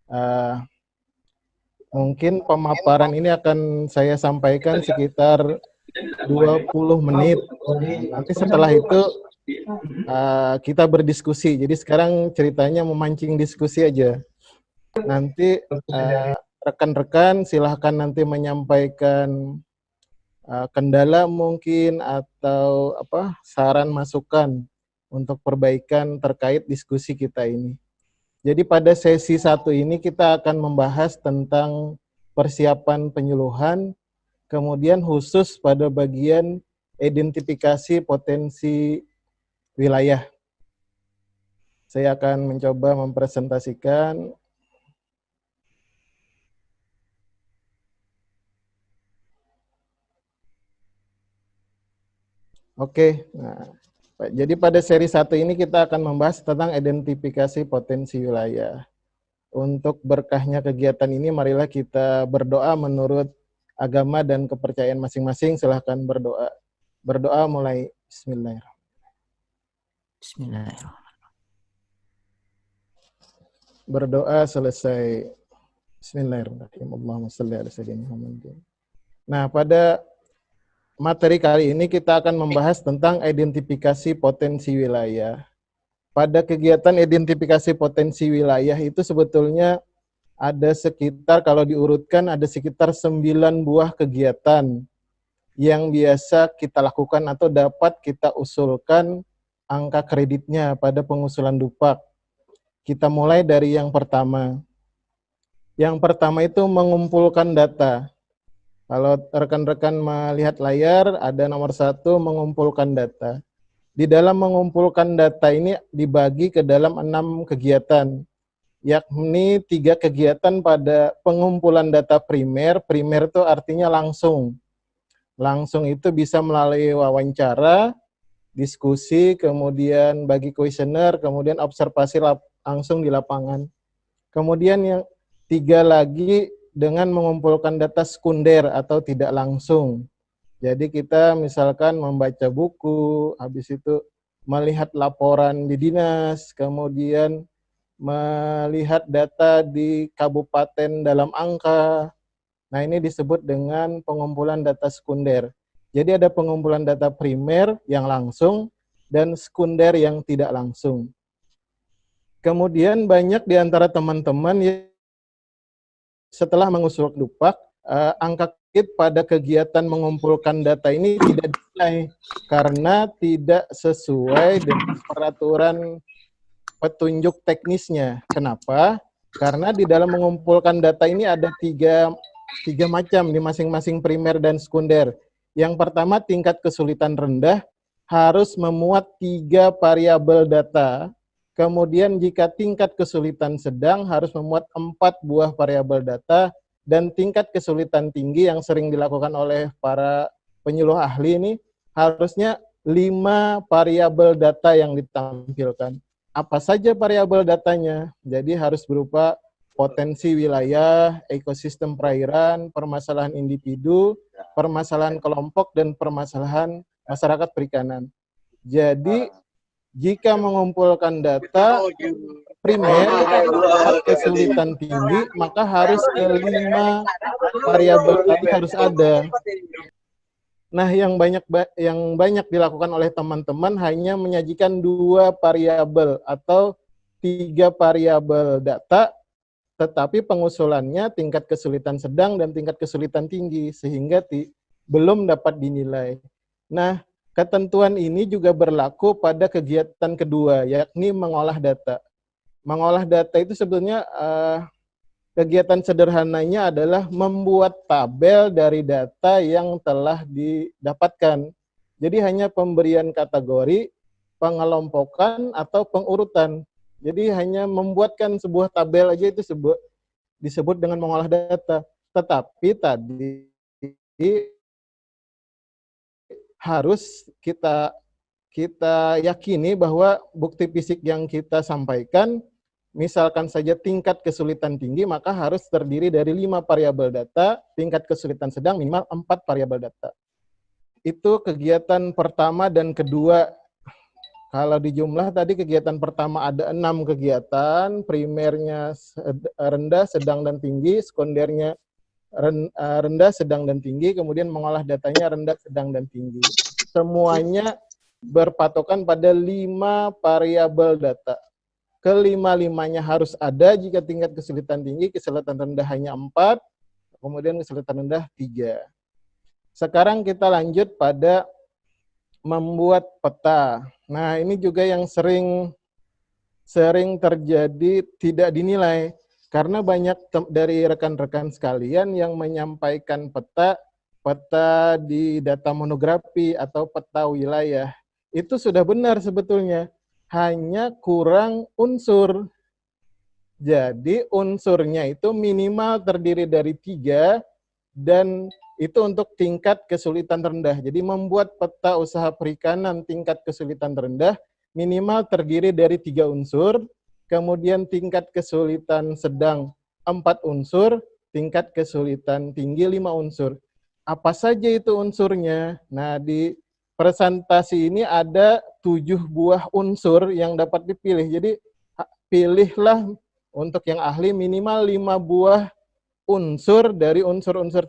Uh, Mungkin pemaparan ini akan saya sampaikan sekitar 20 menit. Nanti setelah itu kita berdiskusi. Jadi sekarang ceritanya memancing diskusi aja. Nanti rekan-rekan silahkan nanti menyampaikan kendala mungkin atau saran masukan untuk perbaikan terkait diskusi kita ini. Jadi pada sesi 1 ini kita akan membahas tentang persiapan penyuluhan, kemudian khusus pada bagian identifikasi potensi wilayah. Saya akan mencoba mempresentasikan. Oke, nah, jadi pada seri 1 ini kita akan membahas tentang identifikasi potensi wilayah. Untuk berkahnya kegiatan ini, marilah kita berdoa menurut agama dan kepercayaan masing-masing. Silahkan berdoa. Berdoa mulai. Bismillahirrahmanirrahim. Bismillahirrahmanirrahim. Berdoa selesai. Bismillahirrahmanirrahim. Allahumma shalli ala sayyidina Muhammad. Nah, pada materi kali ini kita akan membahas tentang identifikasi potensi wilayah. Pada kegiatan identifikasi potensi wilayah itu sebetulnya ada sekitar, kalau diurutkan, ada sekitar 9 buah kegiatan yang biasa kita lakukan atau dapat kita usulkan angka kreditnya pada pengusulan DUPAK. Kita mulai dari yang pertama. Yang pertama itu mengumpulkan data. Kalau rekan-rekan melihat layar, ada nomor 1, mengumpulkan data. Di dalam mengumpulkan data ini dibagi ke dalam 6 kegiatan, yakni 3 kegiatan pada pengumpulan data primer. Primer itu artinya langsung. Langsung itu bisa melalui wawancara, diskusi, kemudian bagi kuesioner, kemudian observasi langsung di lapangan. Kemudian yang 3 lagi dengan mengumpulkan data sekunder atau tidak langsung. Jadi kita misalkan membaca buku, habis itu melihat laporan di dinas, kemudian melihat data di kabupaten dalam angka. Nah, ini disebut dengan pengumpulan data sekunder. Jadi ada pengumpulan data primer yang langsung dan sekunder yang tidak langsung. Kemudian banyak di antara teman-teman yang setelah mengusul DUPAK, angka kredit pada kegiatan mengumpulkan data ini tidak dinilai karena tidak sesuai dengan peraturan petunjuk teknisnya. Kenapa? Karena di dalam mengumpulkan data ini ada tiga macam di masing-masing primer dan sekunder. Yang pertama, tingkat kesulitan rendah harus memuat 3 variabel data. Kemudian jika tingkat kesulitan sedang harus memuat 4 buah variabel data, dan tingkat kesulitan tinggi yang sering dilakukan oleh para penyuluh ahli ini harusnya 5 variabel data yang ditampilkan. Apa saja variabel datanya? Jadi harus berupa potensi wilayah, ekosistem perairan, permasalahan individu, permasalahan kelompok, dan permasalahan masyarakat perikanan. Jadi jika mengumpulkan data primer kesulitan tinggi, maka harus 5 variabel tadi harus ada. Nah, yang banyak dilakukan oleh teman-teman hanya menyajikan 2 variabel atau 3 variabel data, tetapi pengusulannya tingkat kesulitan sedang dan tingkat kesulitan tinggi, sehingga belum dapat dinilai. Nah, ketentuan ini juga berlaku pada kegiatan kedua, yakni mengolah data. Mengolah data itu sebetulnya kegiatan sederhananya adalah membuat tabel dari data yang telah didapatkan. Jadi hanya pemberian kategori, pengelompokan, atau pengurutan. Jadi hanya membuatkan sebuah tabel aja itu disebut dengan mengolah data. Tetapi tadi harus kita yakini bahwa bukti fisik yang kita sampaikan, misalkan saja tingkat kesulitan tinggi, maka harus terdiri dari 5 variabel data, tingkat kesulitan sedang minimal 4 variabel data. Itu kegiatan pertama dan kedua. Kalau di jumlah tadi kegiatan pertama ada 6 kegiatan, primernya rendah, sedang, dan tinggi, sekundernya rendah, sedang, dan tinggi, kemudian mengolah datanya rendah, sedang, dan tinggi. Semuanya berpatokan pada 5 variabel data. Kelima-limanya harus ada jika tingkat kesulitan tinggi, kesulitan rendah hanya 4, kemudian kesulitan rendah 3. Sekarang kita lanjut pada membuat peta. Nah, ini juga yang sering terjadi tidak dinilai karena banyak dari rekan-rekan sekalian yang menyampaikan peta di data monografi atau peta wilayah. Itu sudah benar sebetulnya, hanya kurang unsur. Jadi unsurnya itu minimal terdiri dari 3 dan itu untuk tingkat kesulitan rendah. Jadi membuat peta usaha perikanan tingkat kesulitan rendah minimal terdiri dari 3 unsur, kemudian tingkat kesulitan sedang 4 unsur, tingkat kesulitan tinggi 5 unsur. Apa saja itu unsurnya? Nah, di presentasi ini ada 7 buah unsur yang dapat dipilih. Jadi pilihlah untuk yang ahli minimal 5 buah unsur dari unsur-unsur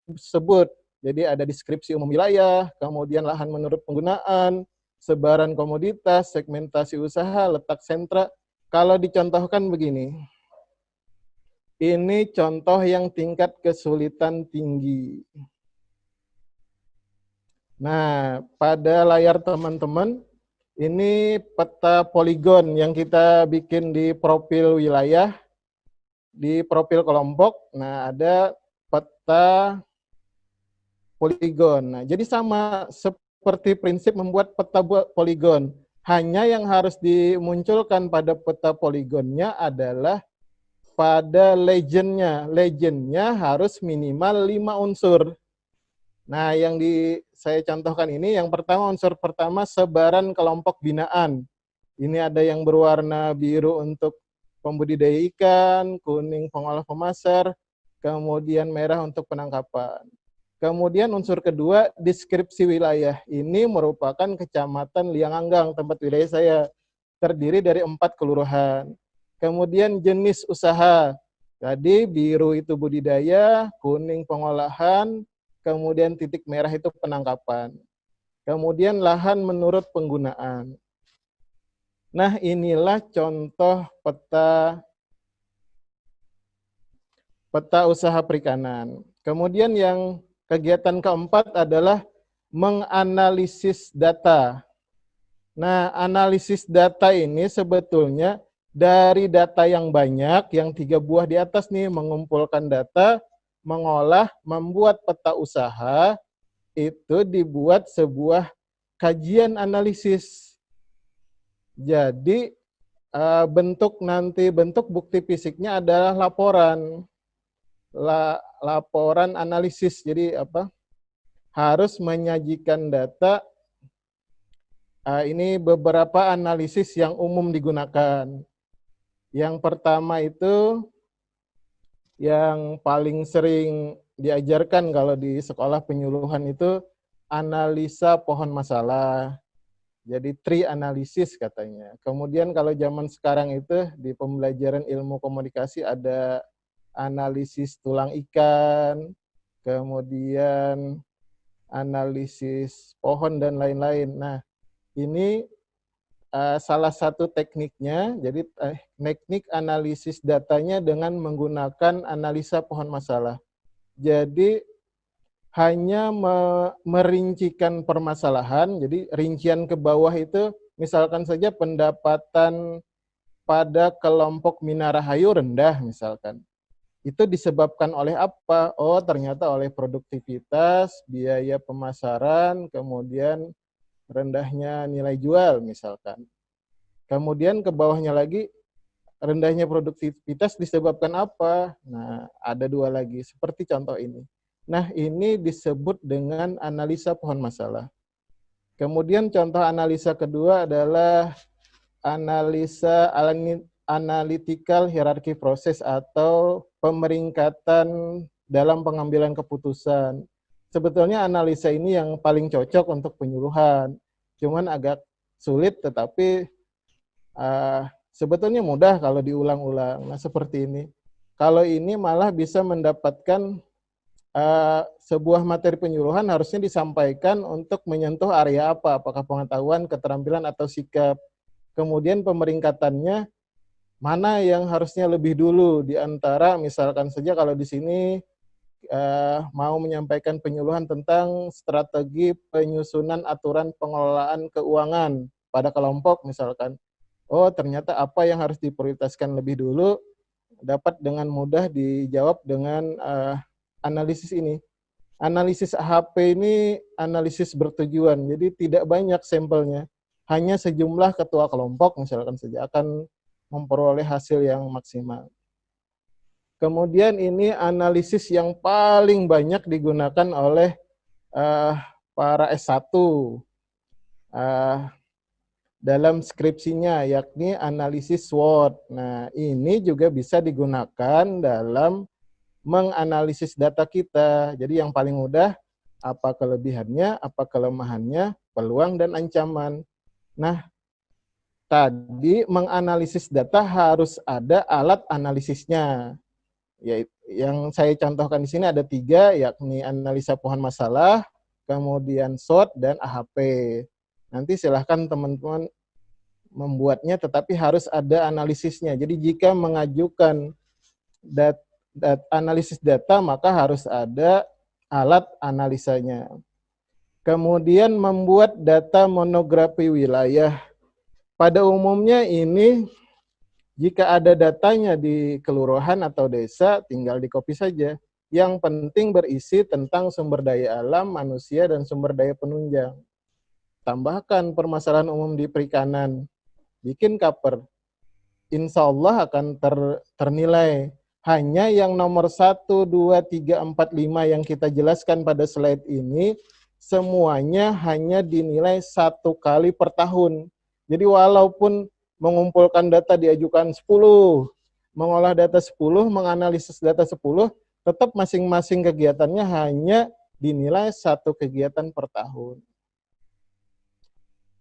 tersebut. Jadi ada deskripsi umum wilayah, kemudian lahan menurut penggunaan, sebaran komoditas, segmentasi usaha, letak sentra. Kalau dicontohkan begini, ini contoh yang tingkat kesulitan tinggi. Nah, pada layar teman-teman, ini peta poligon yang kita bikin di profil wilayah, di profil kelompok. Nah, ada peta poligon. Nah, jadi sama seperti prinsip membuat peta poligon. Hanya yang harus dimunculkan pada peta poligonnya adalah pada legendnya. Legendnya harus minimal 5 unsur. Nah, yang saya contohkan ini, yang pertama, unsur pertama sebaran kelompok binaan. Ini ada yang berwarna biru untuk pembudidaya ikan, kuning pengolah pemasar, kemudian merah untuk penangkapan. Kemudian unsur kedua, deskripsi wilayah. Ini merupakan Kecamatan Lianganggang, tempat wilayah saya. Terdiri dari 4 kelurahan. Kemudian jenis usaha. Tadi biru itu budidaya, kuning pengolahan, kemudian titik merah itu penangkapan. Kemudian lahan menurut penggunaan. Nah, inilah contoh peta usaha perikanan. Kemudian yang kegiatan keempat adalah menganalisis data. Nah, analisis data ini sebetulnya dari data yang banyak, yang 3 buah di atas nih, mengumpulkan data, mengolah, membuat peta usaha, itu dibuat sebuah kajian analisis. Jadi bentuk bukti fisiknya adalah laporan. Laporan analisis. Jadi harus menyajikan data. Ini beberapa analisis yang umum digunakan. Yang pertama itu yang paling sering diajarkan kalau di sekolah penyuluhan itu analisa pohon masalah. Jadi tree analisis katanya. Kemudian kalau zaman sekarang itu di pembelajaran ilmu komunikasi ada analisis tulang ikan, kemudian analisis pohon dan lain-lain. Nah, ini salah satu tekniknya. Jadi teknik analisis datanya dengan menggunakan analisa pohon masalah. Jadi hanya merincikan permasalahan. Jadi rincian ke bawah itu misalkan saja pendapatan pada kelompok Minarahayu rendah misalkan. Itu disebabkan oleh apa? Oh, ternyata oleh produktivitas, biaya pemasaran, kemudian rendahnya nilai jual misalkan. Kemudian ke bawahnya lagi, rendahnya produktivitas disebabkan apa? Nah, ada 2 lagi, seperti contoh ini. Nah, ini disebut dengan analisa pohon masalah. Kemudian contoh analisa kedua adalah analisa analytical hierarchy proses atau pemeringkatan dalam pengambilan keputusan. Sebetulnya analisa ini yang paling cocok untuk penyuluhan. Cuman agak sulit, tetapi sebetulnya mudah kalau diulang-ulang. Nah, seperti ini. Kalau ini malah bisa mendapatkan sebuah materi penyuluhan harusnya disampaikan untuk menyentuh area apa, apakah pengetahuan, keterampilan, atau sikap. Kemudian pemeringkatannya mana yang harusnya lebih dulu di antara, misalkan saja kalau di sini mau menyampaikan penyuluhan tentang strategi penyusunan aturan pengelolaan keuangan pada kelompok misalkan. Oh, ternyata apa yang harus diprioritaskan lebih dulu dapat dengan mudah dijawab dengan analisis ini. Analisis AHP ini analisis bertujuan, jadi tidak banyak sampelnya. Hanya sejumlah ketua kelompok misalkan saja akan memperoleh hasil yang maksimal. Kemudian ini analisis yang paling banyak digunakan oleh para S1 dalam skripsinya, yakni analisis SWOT. Nah, ini juga bisa digunakan dalam menganalisis data kita. Jadi yang paling mudah, apa kelebihannya, apa kelemahannya, peluang dan ancaman. Nah, tadi menganalisis data harus ada alat analisisnya. Ya, yang saya contohkan di sini ada 3, yakni analisa pohon masalah, kemudian SWOT, dan AHP. Nanti silahkan teman-teman membuatnya, tetapi harus ada analisisnya. Jadi jika mengajukan analisis data, maka harus ada alat analisanya. Kemudian membuat data monografi wilayah. Pada umumnya ini, jika ada datanya di kelurahan atau desa, tinggal di-copy saja. Yang penting berisi tentang sumber daya alam, manusia, dan sumber daya penunjang. Tambahkan permasalahan umum di perikanan. Bikin cover. Insya Allah akan ternilai. Hanya yang nomor 1, 2, 3, 4, 5 yang kita jelaskan pada slide ini, semuanya hanya dinilai 1 kali per tahun. Jadi walaupun mengumpulkan data diajukan 10, mengolah data 10, menganalisis data 10, tetap masing-masing kegiatannya hanya dinilai 1 kegiatan per tahun.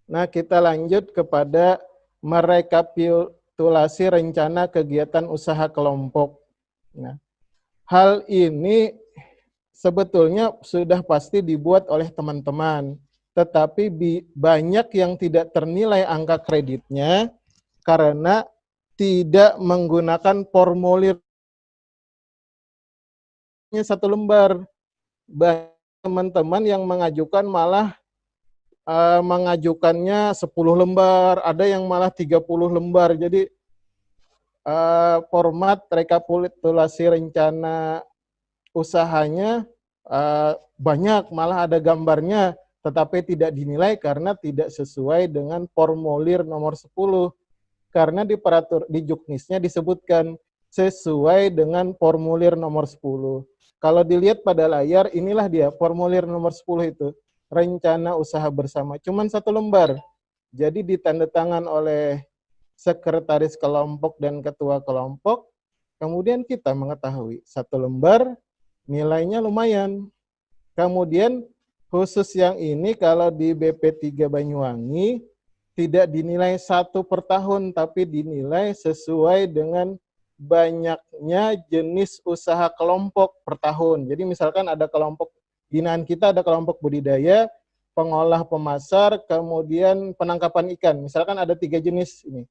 Nah, kita lanjut kepada merekapitulasi rencana kegiatan usaha kelompok. Nah, hal ini sebetulnya sudah pasti dibuat oleh teman-teman, tetapi banyak yang tidak ternilai angka kreditnya karena tidak menggunakan formulirnya 1 lembar. Banyak teman-teman yang mengajukan malah mengajukannya 10 lembar, ada yang malah 30 lembar. Jadi format rekapitulasi rencana usahanya banyak, malah ada gambarnya, tetapi tidak dinilai karena tidak sesuai dengan formulir nomor 10. Karena di juknisnya disebutkan sesuai dengan formulir nomor 10. Kalau dilihat pada layar, inilah dia formulir nomor 10 itu. Rencana usaha bersama, cuman 1 lembar. Jadi ditandatangan oleh sekretaris kelompok dan ketua kelompok. Kemudian kita mengetahui 1 lembar nilainya lumayan. Kemudian khusus yang ini kalau di BP3 Banyuwangi tidak dinilai 1 per tahun, tapi dinilai sesuai dengan banyaknya jenis usaha kelompok per tahun. Jadi misalkan ada kelompok binaan kita, ada kelompok budidaya, pengolah, pemasar, kemudian penangkapan ikan. Misalkan ada 3 jenis ini.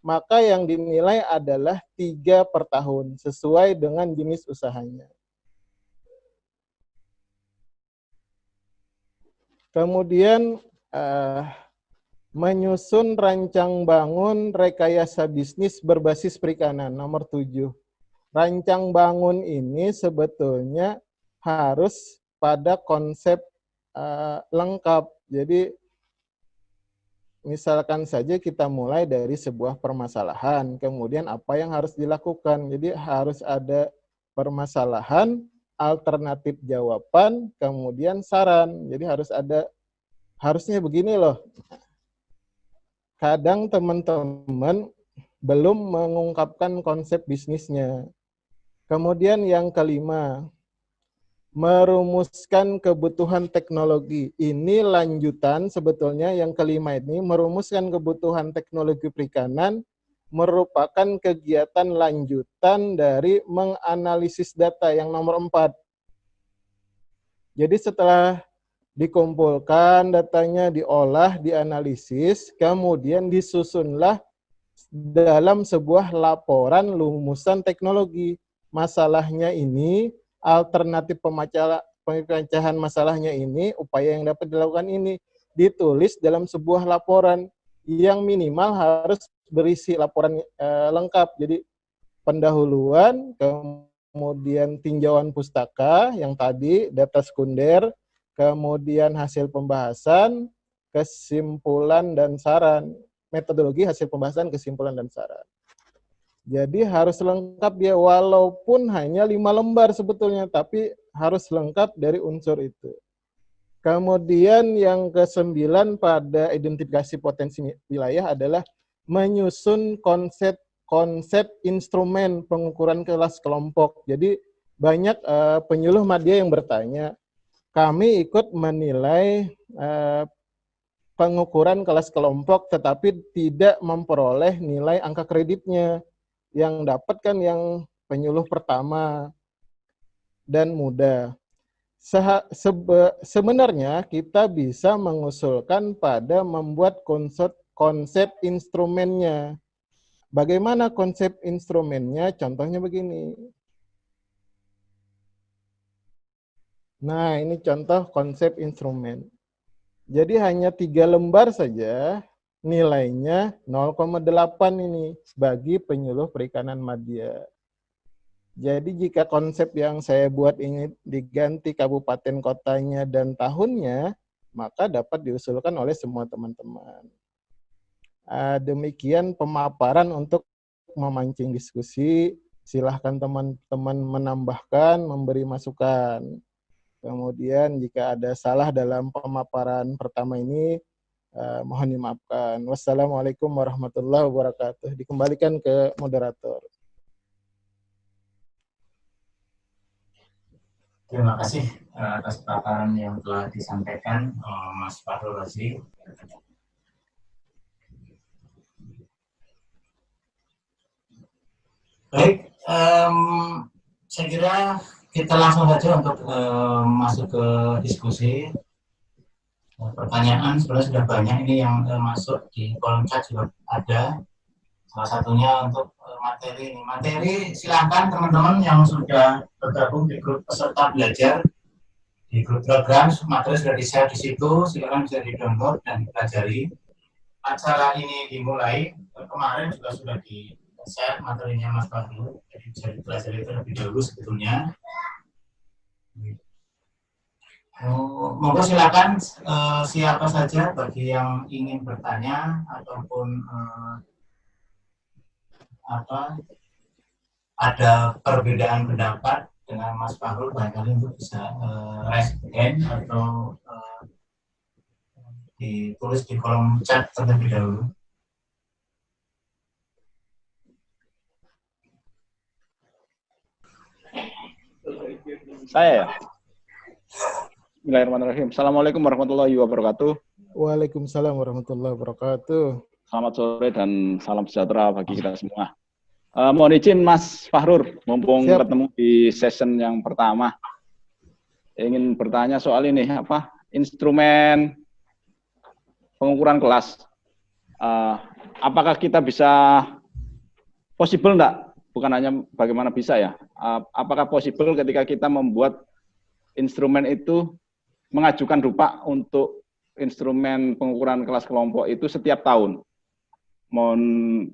Maka yang dinilai adalah 3 per tahun, sesuai dengan jenis usahanya. Kemudian menyusun rancang bangun rekayasa bisnis berbasis perikanan, nomor 7. Rancang bangun ini sebetulnya harus pada konsep lengkap. Jadi misalkan saja kita mulai dari sebuah permasalahan, kemudian apa yang harus dilakukan. Jadi harus ada permasalahan, alternatif jawaban, kemudian saran. Jadi harusnya begini loh. Kadang teman-teman belum mengungkapkan konsep bisnisnya. Kemudian yang kelima, merumuskan kebutuhan teknologi. Ini lanjutan sebetulnya yang kelima ini, merumuskan kebutuhan teknologi perikanan merupakan kegiatan lanjutan dari menganalisis data yang nomor 4. Jadi setelah dikumpulkan datanya, diolah, dianalisis, kemudian disusunlah dalam sebuah laporan lumusan teknologi. Masalahnya ini, alternatif pemecahan masalahnya ini, upaya yang dapat dilakukan ini, ditulis dalam sebuah laporan yang minimal harus berisi laporan lengkap. Jadi pendahuluan, kemudian tinjauan pustaka yang tadi, data sekunder, kemudian hasil pembahasan, kesimpulan dan saran. Metodologi, hasil pembahasan, kesimpulan dan saran. Jadi harus lengkap dia, walaupun hanya 5 lembar sebetulnya, tapi harus lengkap dari unsur itu. Kemudian yang ke-9 pada identifikasi potensi wilayah adalah menyusun konsep instrumen pengukuran kelas kelompok. Jadi banyak penyuluh media yang bertanya, kami ikut menilai pengukuran kelas kelompok tetapi tidak memperoleh nilai angka kreditnya. Yang dapat kan yang penyuluh pertama dan muda. Sebenarnya kita bisa mengusulkan pada membuat konsep instrumennya. Bagaimana konsep instrumennya? Contohnya begini. Nah, ini contoh konsep instrumen. Jadi hanya 3 lembar saja, nilainya 0,8 ini bagi penyuluh perikanan madya. Jadi jika konsep yang saya buat ini diganti kabupaten kotanya dan tahunnya, maka dapat diusulkan oleh semua teman-teman. Demikian pemaparan untuk memancing diskusi. Silahkan teman-teman menambahkan, memberi masukan. Kemudian jika ada salah dalam pemaparan pertama ini, mohon dimaafkan. Wassalamualaikum warahmatullahi wabarakatuh. Dikembalikan ke moderator. Terima kasih atas paparan yang telah disampaikan Mas Fahrul Razi. Baik, saya kira kita langsung saja untuk masuk ke diskusi. Pertanyaan sebenarnya sudah banyak ini yang masuk di kolom chat juga ada. Salah satunya untuk materi ini. Materi silakan teman-teman yang sudah bergabung di grup peserta belajar di grup program, materi sudah di-share di situ, silakan bisa di-download dan dipelajari. Acara ini dimulai kemarin juga sudah di-share materinya Mas Fahru, jadi bisa dipelajari terlebih dahulu sebetulnya. Monggo silakan siapa saja bagi yang ingin bertanya ataupun ada perbedaan pendapat dengan Mas Fahrul, barangkali untuk bisa raise hand atau ditulis di kolom chat terlebih dahulu. Saya ya. Bismillahirrahmanirrahim. Assalamualaikum warahmatullahi wabarakatuh. Waalaikumsalam warahmatullahi wabarakatuh. Selamat sore dan salam sejahtera bagi kita semua. Mohon izin Mas Fahrur, mumpung ketemu di session yang pertama, ingin bertanya soal ini, instrumen pengukuran kelas. Apakah kita bisa possible enggak? Bukan hanya bagaimana bisa ya. Apakah possible ketika kita membuat instrumen itu mengajukan rupa untuk instrumen pengukuran kelas kelompok itu setiap tahun? Mohon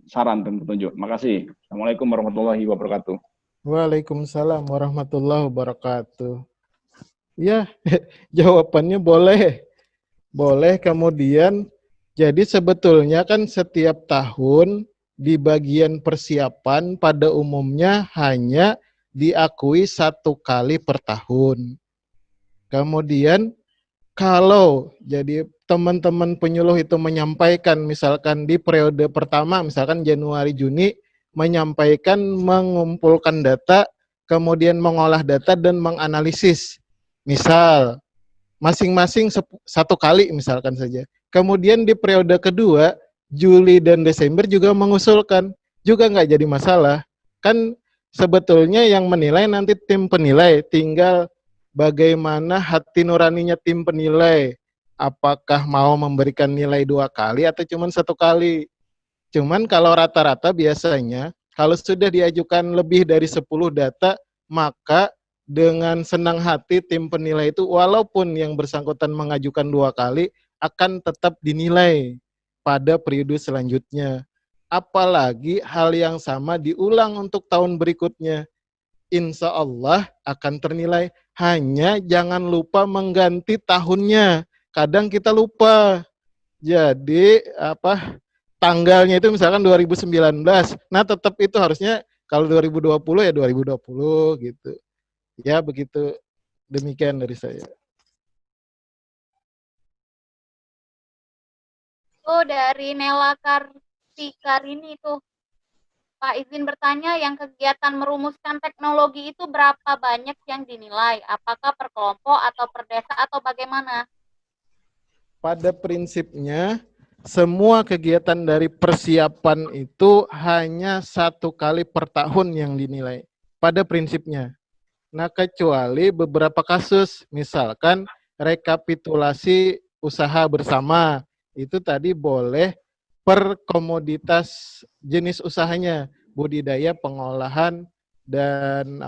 saran dan petunjuk. Makasih. Assalamualaikum warahmatullahi wabarakatuh. Waalaikumsalam warahmatullahi wabarakatuh. Ya, jawabannya boleh. Boleh. Kemudian, jadi sebetulnya kan setiap tahun di bagian persiapan pada umumnya hanya diakui 1 kali per tahun. Kemudian kalau jadi teman-teman penyuluh itu menyampaikan misalkan di periode pertama, misalkan Januari-Juni, menyampaikan mengumpulkan data, kemudian mengolah data dan menganalisis misal masing-masing satu kali misalkan saja. Kemudian di periode kedua, Juli dan Desember juga mengusulkan, juga nggak jadi masalah. Kan sebetulnya yang menilai nanti tim penilai, tinggal bagaimana hati nuraninya tim penilai. Apakah mau memberikan nilai 2 kali atau cuma 1 kali. Cuman kalau rata-rata biasanya, kalau sudah diajukan lebih dari 10 data, maka dengan senang hati tim penilai itu walaupun yang bersangkutan mengajukan 2 kali akan tetap dinilai pada periode selanjutnya. Apalagi hal yang sama diulang untuk tahun berikutnya. Insya Allah akan ternilai, hanya jangan lupa mengganti tahunnya. Kadang kita lupa. Jadi tanggalnya itu misalkan 2019. Nah, tetap itu harusnya kalau 2020 ya 2020 gitu. Ya, begitu. Demikian dari saya. Oh, dari Nela Kartikarini itu. Pak, izin bertanya, yang kegiatan merumuskan teknologi itu berapa banyak yang dinilai? Apakah per kelompok atau per desa atau bagaimana? Pada prinsipnya, semua kegiatan dari persiapan itu hanya 1 kali per tahun yang dinilai. Pada prinsipnya. Nah, kecuali beberapa kasus, misalkan rekapitulasi usaha bersama, itu tadi boleh per komoditas jenis usahanya, budidaya, pengolahan, dan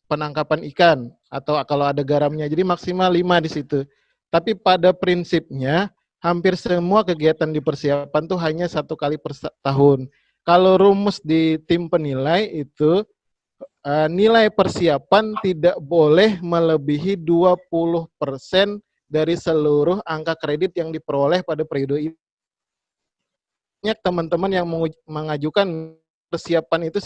penangkapan ikan, atau kalau ada garamnya, jadi maksimal 5 di situ. Tapi pada prinsipnya, hampir semua kegiatan di persiapan tuh hanya 1 kali per tahun. Kalau rumus di tim penilai itu, nilai persiapan tidak boleh melebihi 20% dari seluruh angka kredit yang diperoleh pada periode ini. Teman-teman yang mengajukan persiapan itu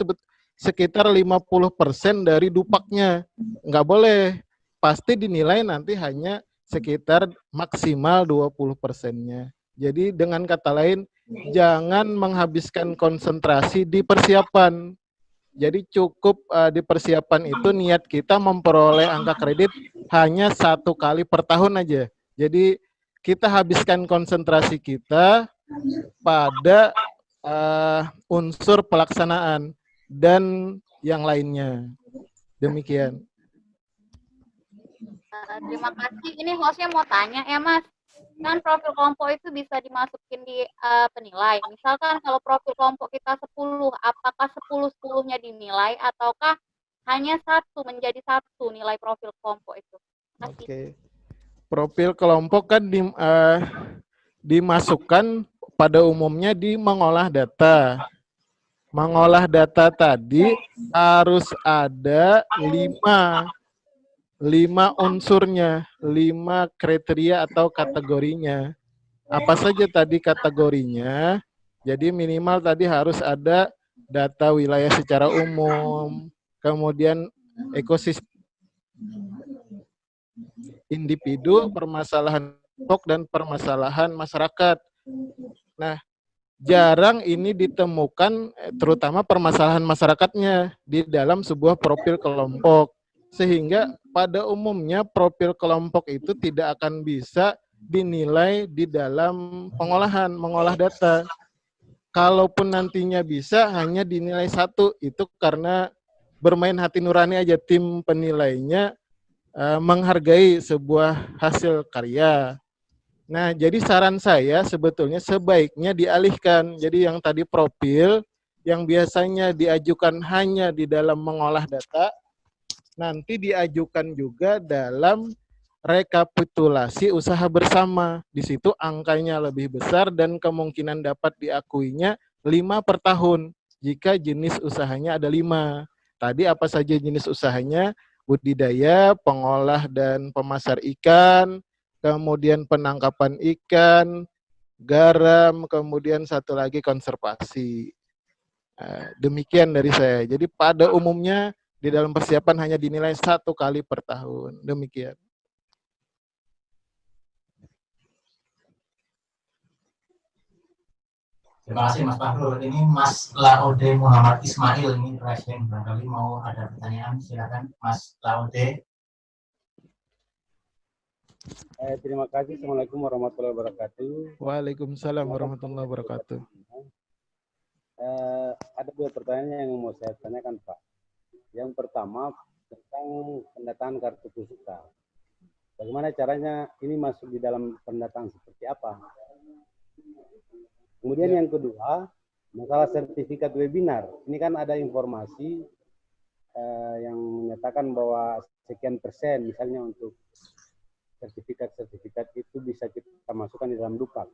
sekitar 50% dari dupaknya. Nggak boleh. Pasti dinilai nanti hanya sekitar maksimal 20%-nya. Jadi dengan kata lain, jangan menghabiskan konsentrasi di persiapan. Jadi cukup di persiapan itu niat kita memperoleh angka kredit hanya 1 kali per tahun aja. Jadi kita habiskan konsentrasi kita pada unsur pelaksanaan dan yang lainnya. Demikian. Terima kasih. Ini hostnya mau tanya ya, Mas. Kan profil kelompok itu bisa dimasukin di penilai. Misalkan kalau profil kelompok kita 10, apakah 10-10-nya dinilai ataukah hanya 1 menjadi 1 nilai profil kelompok itu? Oke. Profil kelompok kan dimasukkan pada umumnya di mengolah data. Mengolah data tadi harus ada 5 unsurnya, 5 kriteria atau kategorinya. Apa saja tadi kategorinya? Jadi minimal tadi harus ada data wilayah secara umum, kemudian ekosistem individu, permasalahan kelompok, dan permasalahan masyarakat. Nah, jarang ini ditemukan terutama permasalahan masyarakatnya di dalam sebuah profil kelompok. Sehingga pada umumnya profil kelompok itu tidak akan bisa dinilai di dalam mengolah data. Kalaupun nantinya bisa hanya dinilai 1, itu karena bermain hati nurani aja tim penilainya menghargai sebuah hasil karya. Nah, jadi saran saya sebetulnya sebaiknya dialihkan. Jadi yang tadi profil yang biasanya diajukan hanya di dalam mengolah data, nanti diajukan juga dalam rekapitulasi usaha bersama. Di situ angkanya lebih besar dan kemungkinan dapat diakuinya 5 per tahun jika jenis usahanya ada 5. Tadi apa saja jenis usahanya? Budidaya, pengolah dan pemasar ikan, kemudian penangkapan ikan, garam, kemudian satu lagi konservasi. Demikian dari saya. Jadi pada umumnya di dalam persiapan hanya dinilai 1 kali per tahun. Demikian. Terima kasih Mas Fahrul. Ini Mas Laude Muhammad Ismail, ini Presiden, barangkali mau ada pertanyaan, silakan Mas Laude. Terima kasih. Assalamualaikum warahmatullahi wabarakatuh. Waalaikumsalam warahmatullahi wabarakatuh. Ada dua pertanyaan yang mau saya tanyakan, Pak. Yang pertama tentang pendataan kartu kusuka. Bagaimana caranya ini masuk di dalam pendataan seperti apa? Kemudian yang kedua, masalah sertifikat webinar. Ini kan ada informasi yang menyatakan bahwa sekian persen misalnya untuk sertifikat itu bisa kita masukkan di dalam Dupak.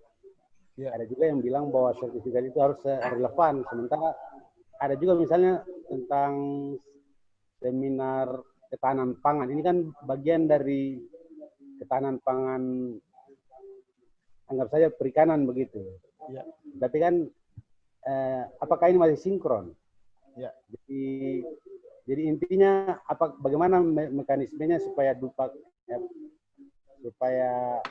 Ya. Ada juga yang bilang bahwa sertifikat itu harus relevan. Sementara ada juga misalnya tentang seminar ketahanan pangan. Ini kan bagian dari ketahanan pangan, anggap saja perikanan begitu. Ya. Tapi kan apakah ini masih sinkron? Ya. Jadi intinya bagaimana mekanismenya supaya Dupak supaya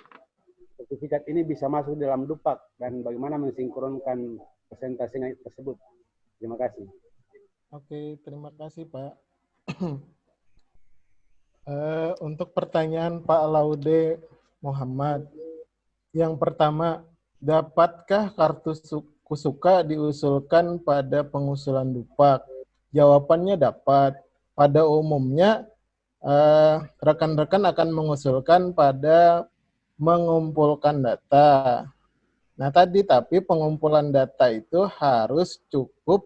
sertifikat ini bisa masuk dalam Dupak dan bagaimana mensinkronkan presentasinya tersebut. Terima kasih. Oke, terima kasih Pak. Untuk pertanyaan Pak Laude Muhammad, yang pertama, dapatkah kartu kusuka diusulkan pada pengusulan Dupak? Jawabannya dapat. Pada umumnya, rekan-rekan akan mengusulkan pada mengumpulkan data. Nah tapi pengumpulan data itu harus cukup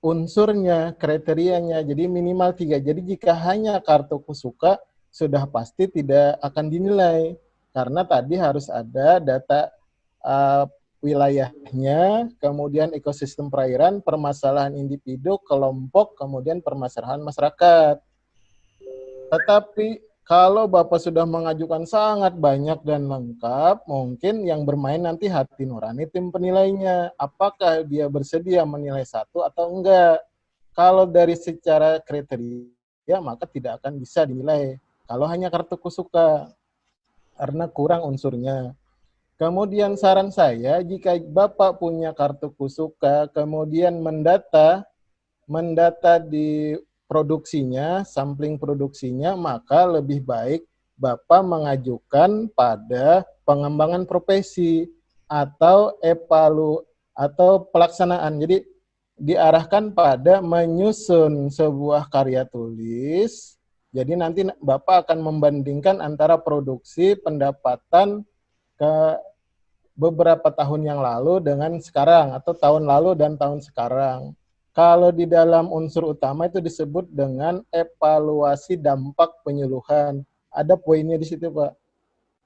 unsurnya, kriterianya, jadi minimal 3. Jadi jika hanya kartu kusuka, sudah pasti tidak akan dinilai. Karena tadi harus ada data wilayahnya, kemudian ekosistem perairan, permasalahan individu, kelompok, kemudian permasalahan masyarakat. Tetapi kalau Bapak sudah mengajukan sangat banyak dan lengkap, mungkin yang bermain nanti hati nurani tim penilainya. Apakah dia bersedia menilai satu atau enggak? Kalau dari secara kriteria, maka tidak akan bisa dinilai. Kalau hanya kartu kusuka, karena kurang unsurnya. Kemudian saran saya, jika Bapak punya kartu kusuka, kemudian mendata di produksinya, sampling produksinya, maka lebih baik Bapak mengajukan pada pengembangan profesi atau atau pelaksanaan. Jadi diarahkan pada menyusun sebuah karya tulis. Jadi nanti Bapak akan membandingkan antara produksi pendapatan ke beberapa tahun yang lalu dengan sekarang, atau tahun lalu dan tahun sekarang. Kalau di dalam unsur utama itu disebut dengan evaluasi dampak penyuluhan. Ada poinnya di situ, Pak.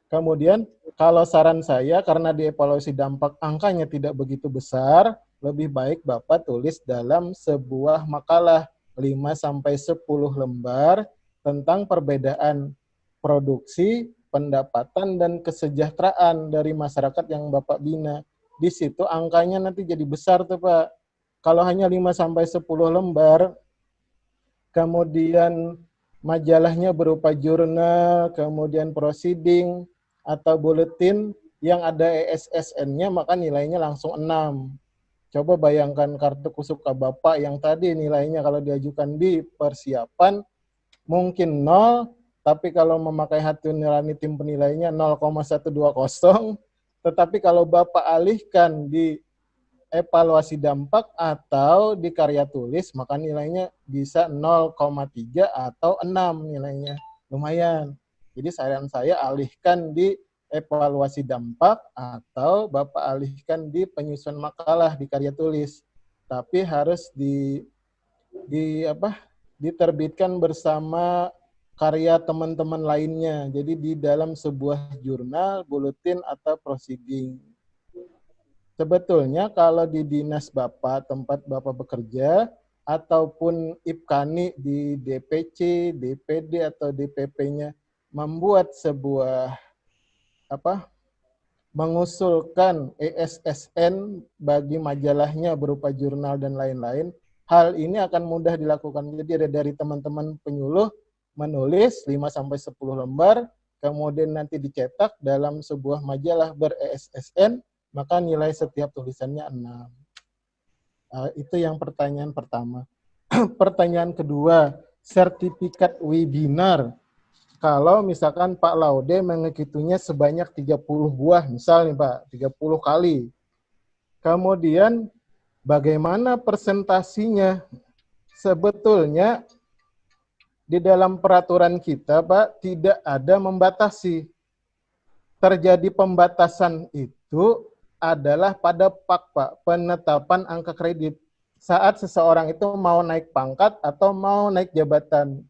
Kemudian, kalau saran saya, karena di evaluasi dampak angkanya tidak begitu besar, lebih baik Bapak tulis dalam sebuah makalah 5-10 lembar tentang perbedaan produksi, pendapatan, dan kesejahteraan dari masyarakat yang Bapak bina. Di situ angkanya nanti jadi besar tuh, Pak. Kalau hanya 5-10 lembar, kemudian majalahnya berupa jurnal, kemudian proceeding, atau bulletin yang ada ESSN-nya, maka nilainya langsung 6. Coba bayangkan kartu kusuka Bapak yang tadi nilainya kalau diajukan di persiapan, mungkin 0, tapi kalau memakai hati nurani tim penilainya 0,120, tetapi kalau Bapak alihkan di evaluasi dampak atau di karya tulis, maka nilainya bisa 0,3 atau 6 nilainya. Lumayan. Jadi saran saya alihkan di evaluasi dampak atau Bapak alihkan di penyusun makalah di karya tulis. Tapi harus diterbitkan bersama karya teman-teman lainnya. Jadi di dalam sebuah jurnal, buletin, atau proceeding. Sebetulnya kalau di dinas Bapak, tempat Bapak bekerja, ataupun IPKANI di DPC, DPD, atau DPP-nya membuat sebuah mengusulkan ESSN bagi majalahnya berupa jurnal dan lain-lain, hal ini akan mudah dilakukan. Jadi ada dari teman-teman penyuluh menulis 5-10 lembar, kemudian nanti dicetak dalam sebuah majalah ber-ESSN, maka nilai setiap tulisannya 6. Itu yang pertanyaan pertama. Pertanyaan kedua, sertifikat webinar. kalau misalkan Pak Laude mengikutinya sebanyak 30 buah, misal nih Pak, 30 kali. Kemudian bagaimana persentasinya? Sebetulnya di dalam peraturan kita, Pak, tidak ada membatasi. Terjadi pembatasan itu adalah pada PAK, Pak, penetapan angka kredit. Saat seseorang itu mau naik pangkat atau mau naik jabatan.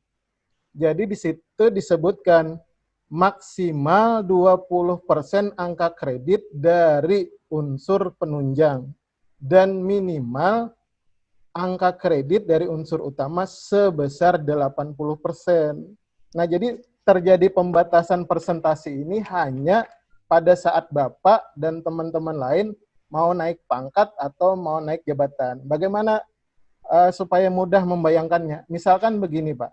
Jadi di situ disebutkan maksimal 20% angka kredit dari unsur penunjang dan minimal angka kredit dari unsur utama sebesar 80%. Nah, jadi terjadi pembatasan persentase ini hanya pada saat Bapak dan teman-teman lain mau naik pangkat atau mau naik jabatan. Bagaimana supaya mudah membayangkannya? Misalkan begini, Pak.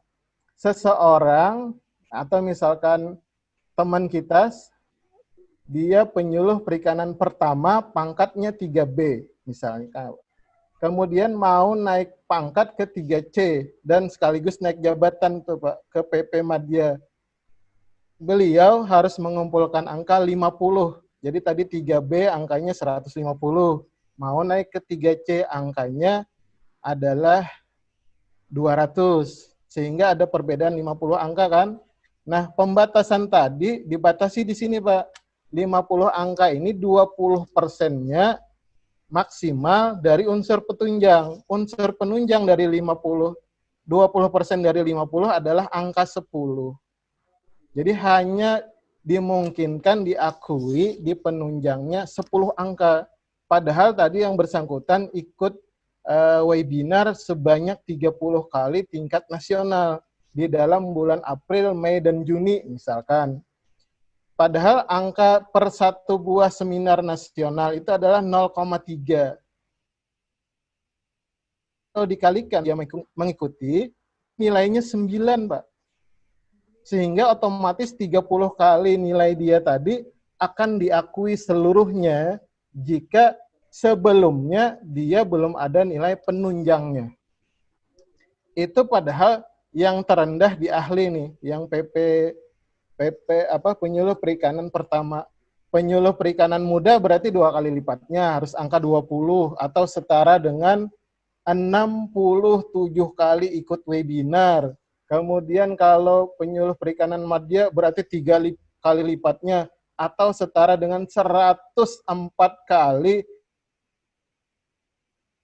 Seseorang atau misalkan teman kita, dia penyuluh perikanan pertama, pangkatnya 3B misalnya. Kemudian mau naik pangkat ke 3C dan sekaligus naik jabatan tuh Pak ke PP Madya. Beliau harus mengumpulkan angka 50. Jadi tadi 3B angkanya 150. Mau naik ke 3C angkanya adalah 200. Sehingga ada perbedaan 50 angka kan. Nah, pembatasan tadi dibatasi di sini, Pak. 50 angka ini 20%-nya maksimal dari unsur penunjang. Unsur penunjang dari 50, 20% dari 50 adalah angka 10. Jadi hanya dimungkinkan diakui di penunjangnya 10 angka. Padahal tadi yang bersangkutan ikut webinar sebanyak 30 kali tingkat nasional di dalam bulan April, Mei, dan Juni misalkan. Padahal angka per satu buah seminar nasional itu adalah 0,3. Kalau dikalikan dia mengikuti, nilainya 9, Pak. Sehingga otomatis 30 kali nilai dia tadi akan diakui seluruhnya jika sebelumnya dia belum ada nilai penunjangnya. Itu padahal yang terendah di ahli nih, yang penyuluh perikanan pertama. Penyuluh perikanan muda berarti 2 kali lipatnya, harus angka 20 atau setara dengan 67 kali ikut webinar. Kemudian kalau penyuluh perikanan madya berarti 3 kali lipatnya atau setara dengan 104 kali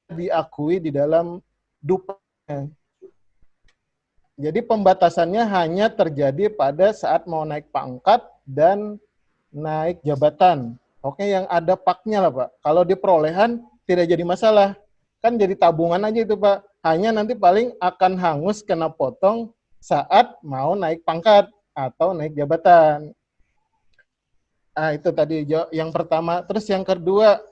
diakui di dalam DUP-nya. Jadi pembatasannya hanya terjadi pada saat mau naik pangkat dan naik jabatan. Oke, yang ada PAK-nya lah, Pak. Kalau di perolehan tidak jadi masalah. Kan jadi tabungan aja itu, Pak. Hanya nanti paling akan hangus kena potong saat mau naik pangkat atau naik jabatan. Nah, itu tadi yang pertama. Terus yang kedua,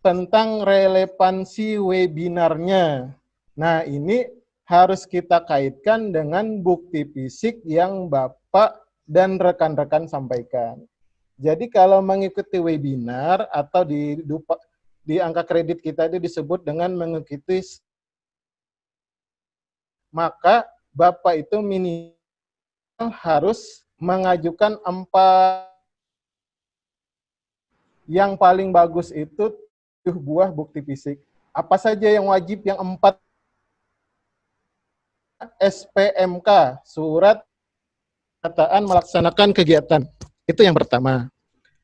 tentang relevansi webinarnya. Nah, ini harus kita kaitkan dengan bukti fisik yang Bapak dan rekan-rekan sampaikan. Jadi kalau mengikuti webinar atau di angka kredit kita itu disebut dengan mengikuti, maka Bapak itu minimal harus mengajukan 4, yang paling bagus itu 7 buah bukti fisik. Apa saja yang wajib? Yang 4, SPMK, surat pernyataan melaksanakan kegiatan. Itu yang pertama.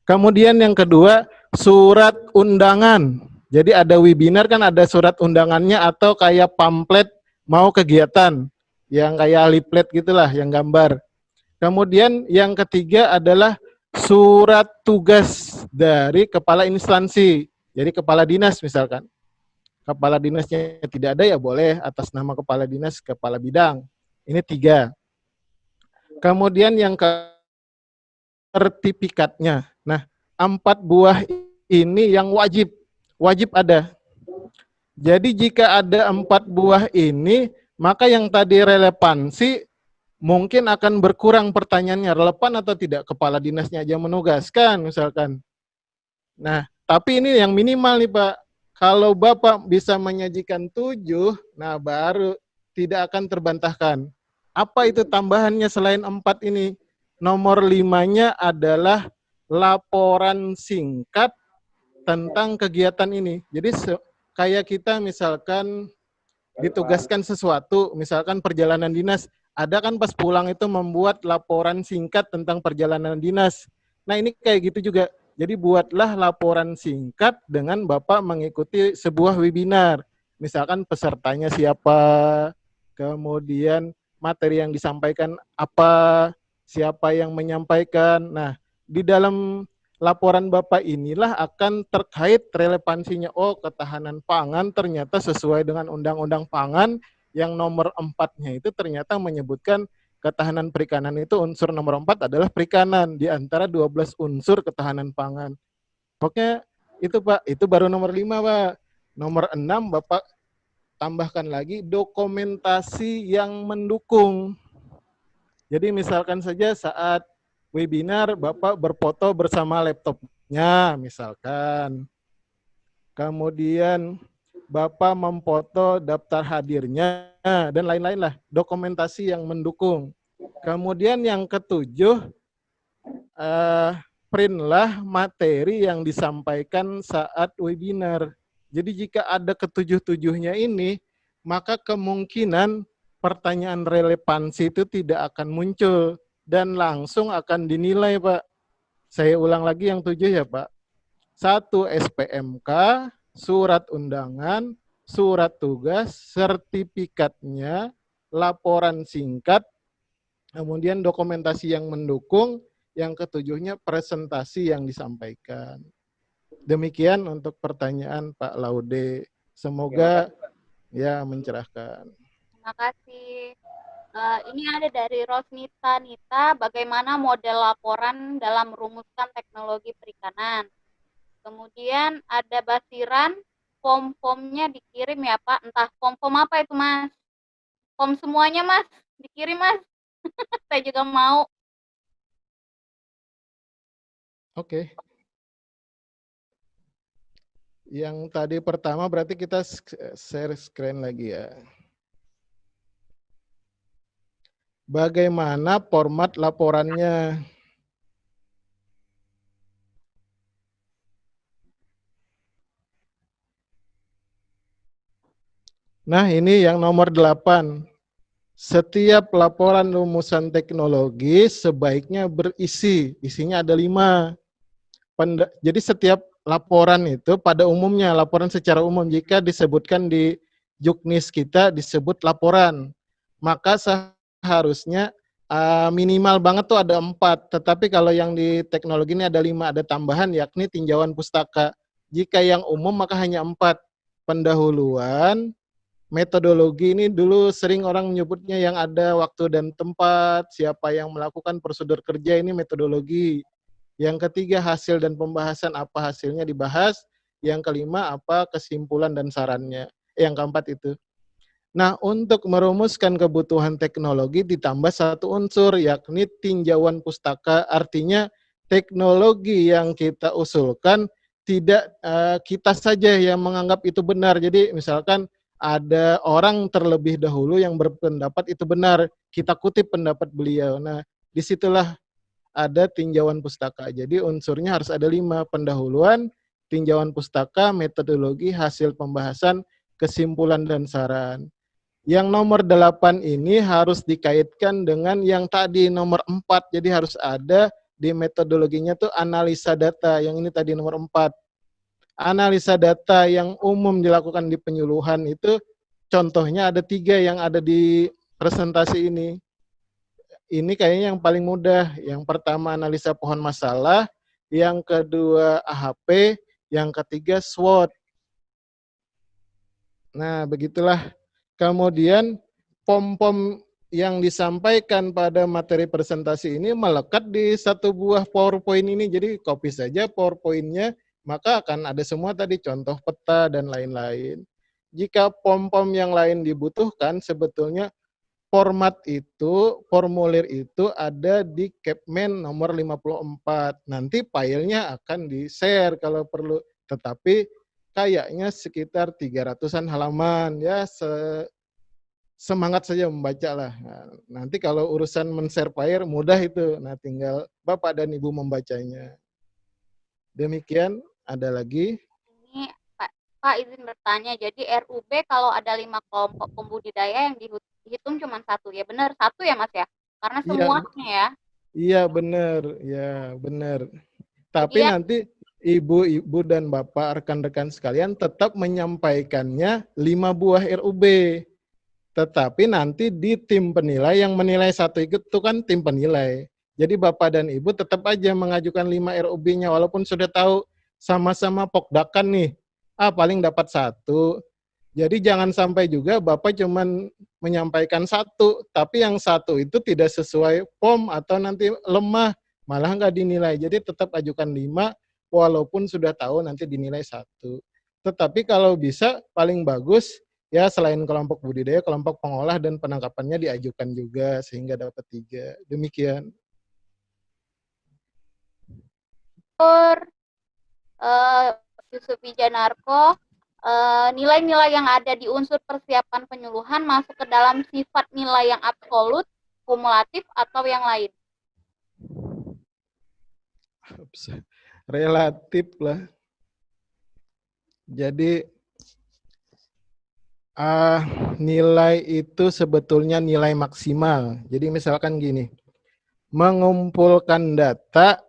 Kemudian yang kedua, surat undangan. Jadi ada webinar kan ada surat undangannya atau kayak pamflet mau kegiatan. Yang kayak leaflet gitulah, yang gambar. Kemudian yang ketiga adalah surat tugas dari kepala instansi. Jadi kepala dinas misalkan. Kepala dinasnya tidak ada ya boleh atas nama kepala dinas, kepala bidang. Ini 3. Kemudian yang sertifikatnya. Nah, 4 buah ini yang wajib ada. Jadi jika ada 4 buah ini, maka yang tadi relevansi mungkin akan berkurang pertanyaannya, relevan atau tidak, kepala dinasnya aja menugaskan misalkan. Nah, tapi ini yang minimal nih Pak. Kalau Bapak bisa menyajikan 7, nah baru tidak akan terbantahkan. Apa itu tambahannya selain 4 ini? Nomor 5-nya adalah laporan singkat tentang kegiatan ini. Jadi kayak kita misalkan ditugaskan sesuatu, misalkan perjalanan dinas, ada kan pas pulang itu membuat laporan singkat tentang perjalanan dinas. Nah ini kayak gitu juga. Jadi buatlah laporan singkat dengan Bapak mengikuti sebuah webinar. Misalkan pesertanya siapa, kemudian materi yang disampaikan apa, siapa yang menyampaikan. Nah, di dalam laporan Bapak inilah akan terkait relevansinya. Oh, ketahanan pangan ternyata sesuai dengan Undang-Undang Pangan yang nomor 4-nya itu ternyata menyebutkan ketahanan perikanan itu unsur nomor 4 adalah perikanan di antara 12 unsur ketahanan pangan. Pokoknya itu Pak, itu baru nomor 5 Pak. Nomor 6 Bapak tambahkan lagi dokumentasi yang mendukung. Jadi misalkan saja saat webinar Bapak berfoto bersama laptopnya misalkan. Kemudian Bapak memfoto daftar hadirnya dan lain-lain lah, dokumentasi yang mendukung. Kemudian yang ketujuh, printlah materi yang disampaikan saat webinar. Jadi jika ada ketujuh-tujuhnya ini, maka kemungkinan pertanyaan relevansi itu tidak akan muncul dan langsung akan dinilai, Pak. Saya ulang lagi yang 7 ya, Pak. 1. SPMK, surat undangan, surat tugas, sertifikatnya, laporan singkat, kemudian dokumentasi yang mendukung, yang ketujuhnya presentasi yang disampaikan. Demikian untuk pertanyaan Pak Laude. Semoga ya mencerahkan. Terima kasih. Ini ada dari Rosnita Nita, bagaimana model laporan dalam merumuskan teknologi perikanan. Kemudian ada Basiran, form-formnya dikirim ya Pak, entah form-form apa itu Mas? Form semuanya Mas, dikirim Mas. Saya juga mau. Oke. Yang tadi pertama berarti kita share screen lagi ya. Bagaimana format laporannya? Nah, ini yang nomor 8. Setiap laporan rumusan teknologi sebaiknya berisi, isinya ada 5. Jadi setiap laporan itu pada umumnya, laporan secara umum jika disebutkan di juknis kita disebut laporan, maka seharusnya minimal banget tuh ada 4, tetapi kalau yang di teknologi ini ada 5, ada tambahan yakni tinjauan pustaka. Jika yang umum maka hanya 4, pendahuluan, metodologi ini dulu sering orang menyebutnya yang ada waktu dan tempat, siapa yang melakukan prosedur kerja ini metodologi. Yang ketiga hasil dan pembahasan, apa hasilnya dibahas. Yang kelima apa kesimpulan dan sarannya. Yang keempat itu. Nah, untuk merumuskan kebutuhan teknologi ditambah 1 unsur yakni tinjauan pustaka. Artinya teknologi yang kita usulkan tidak kita saja yang menganggap itu benar. Jadi misalkan ada orang terlebih dahulu yang berpendapat itu benar, kita kutip pendapat beliau. Nah, disitulah ada tinjauan pustaka. Jadi unsurnya harus ada 5, pendahuluan, tinjauan pustaka, metodologi, hasil pembahasan, kesimpulan dan saran. Yang nomor 8 ini harus dikaitkan dengan yang tadi nomor 4. Jadi harus ada di metodologinya tuh analisa data. Yang ini tadi nomor 4. Analisa data yang umum dilakukan di penyuluhan itu contohnya ada 3 yang ada di presentasi ini. Ini kayaknya yang paling mudah. Yang pertama analisa pohon masalah, yang kedua AHP, yang ketiga SWOT. Nah, begitulah. Kemudian pom-pom yang disampaikan pada materi presentasi ini melekat di 1 buah PowerPoint ini. Jadi copy saja PowerPoint-nya, maka akan ada semua tadi contoh peta dan lain-lain. Jika pom-pom yang lain dibutuhkan, sebetulnya formulir itu ada di Capman nomor 54. Nanti filenya akan di-share kalau perlu. Tetapi kayaknya sekitar 300-an halaman ya, semangat saja membaca lah. Nah, nanti kalau urusan men-share file mudah itu. Nah, tinggal Bapak dan Ibu membacanya. Demikian, ada lagi. Ini Pak izin bertanya, jadi RUB kalau ada 5 kelompok pembudidaya yang dihitung cuma 1 ya, benar 1 ya Mas ya? Karena semuanya ya. Iya benar, ya benar. Tapi Jadi nanti Ibu dan Bapak rekan-rekan sekalian tetap menyampaikannya 5 buah RUB. Tetapi nanti di tim penilai yang menilai 1 itu kan tim penilai. Jadi Bapak dan Ibu tetap aja mengajukan 5 RUB-nya walaupun sudah tahu sama-sama pokdakan nih. Paling dapat 1. Jadi jangan sampai juga Bapak cuman menyampaikan 1, tapi yang 1 itu tidak sesuai POM atau nanti lemah, malah nggak dinilai. Jadi tetap ajukan 5, walaupun sudah tahu nanti dinilai 1. Tetapi kalau bisa paling bagus, ya selain kelompok budidaya, kelompok pengolah dan penangkapannya diajukan juga, sehingga dapat 3. Demikian. Yusuf Wijanarko, nilai-nilai yang ada di unsur persiapan penyuluhan masuk ke dalam sifat nilai yang absolut, kumulatif, atau yang lain? Relatif lah. Jadi nilai itu sebetulnya nilai maksimal. Jadi misalkan gini, mengumpulkan data,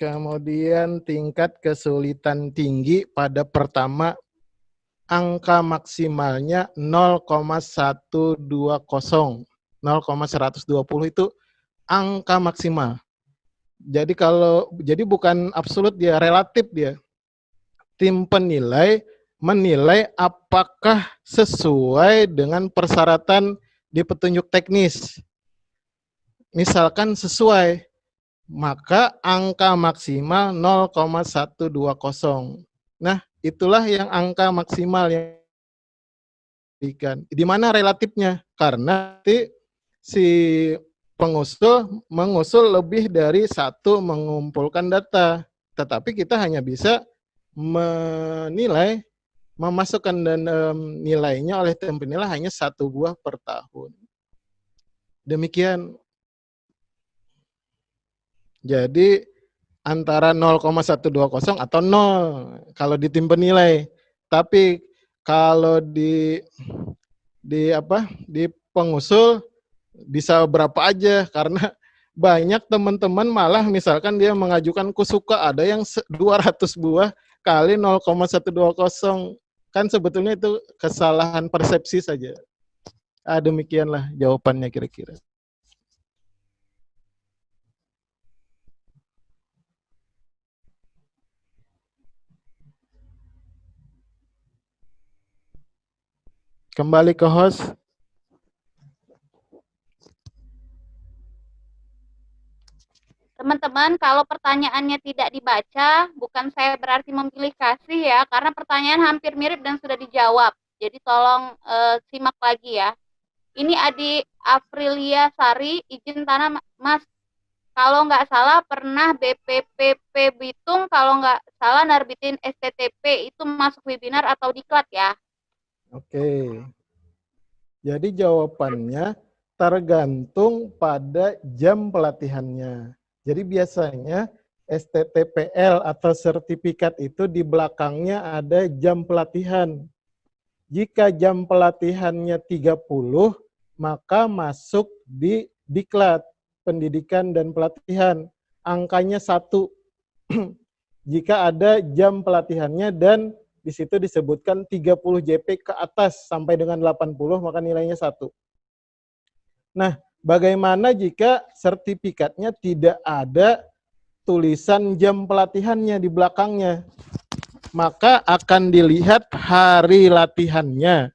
kemudian tingkat kesulitan tinggi pada pertama, angka maksimalnya 0,120. 0,120 itu angka maksimal. Jadi bukan absolut dia, relatif dia. Tim penilai menilai apakah sesuai dengan persyaratan di petunjuk teknis. Misalkan sesuai, maka angka maksimal 0,120. Nah, itulah yang angka maksimal yang diberikan. Di mana relatifnya? Karena si pengusul mengusul lebih dari 1 mengumpulkan data. Tetapi kita hanya bisa menilai, memasukkan dan nilainya oleh tim penilai hanya 1 buah per tahun. Demikian. Jadi antara 0,120 atau 0 kalau di tim penilai. Tapi kalau di pengusul bisa berapa aja, karena banyak teman-teman malah misalkan dia mengajukan kusuka ada yang 200 buah kali 0,120. Kan sebetulnya itu kesalahan persepsi saja. Demikianlah jawabannya kira-kira. Kembali ke host. Teman-teman, kalau pertanyaannya tidak dibaca, bukan saya berarti memilih kasih ya, karena pertanyaan hampir mirip dan sudah dijawab. Jadi tolong simak lagi ya. Ini Adi Aprilia Sari, izin tanah Mas. Kalau nggak salah pernah BPPP Bitung, kalau nggak salah narbitin STTP, itu masuk webinar atau diklat ya? Oke. Jadi jawabannya tergantung pada jam pelatihannya. Jadi biasanya STTPL atau sertifikat itu di belakangnya ada jam pelatihan. Jika jam pelatihannya 30, maka masuk di diklat, pendidikan dan pelatihan. Angkanya 1. Jika ada jam pelatihannya dan di situ disebutkan 30 JP ke atas sampai dengan 80, maka nilainya 1. Nah, bagaimana jika sertifikatnya tidak ada tulisan jam pelatihannya di belakangnya? Maka akan dilihat hari latihannya.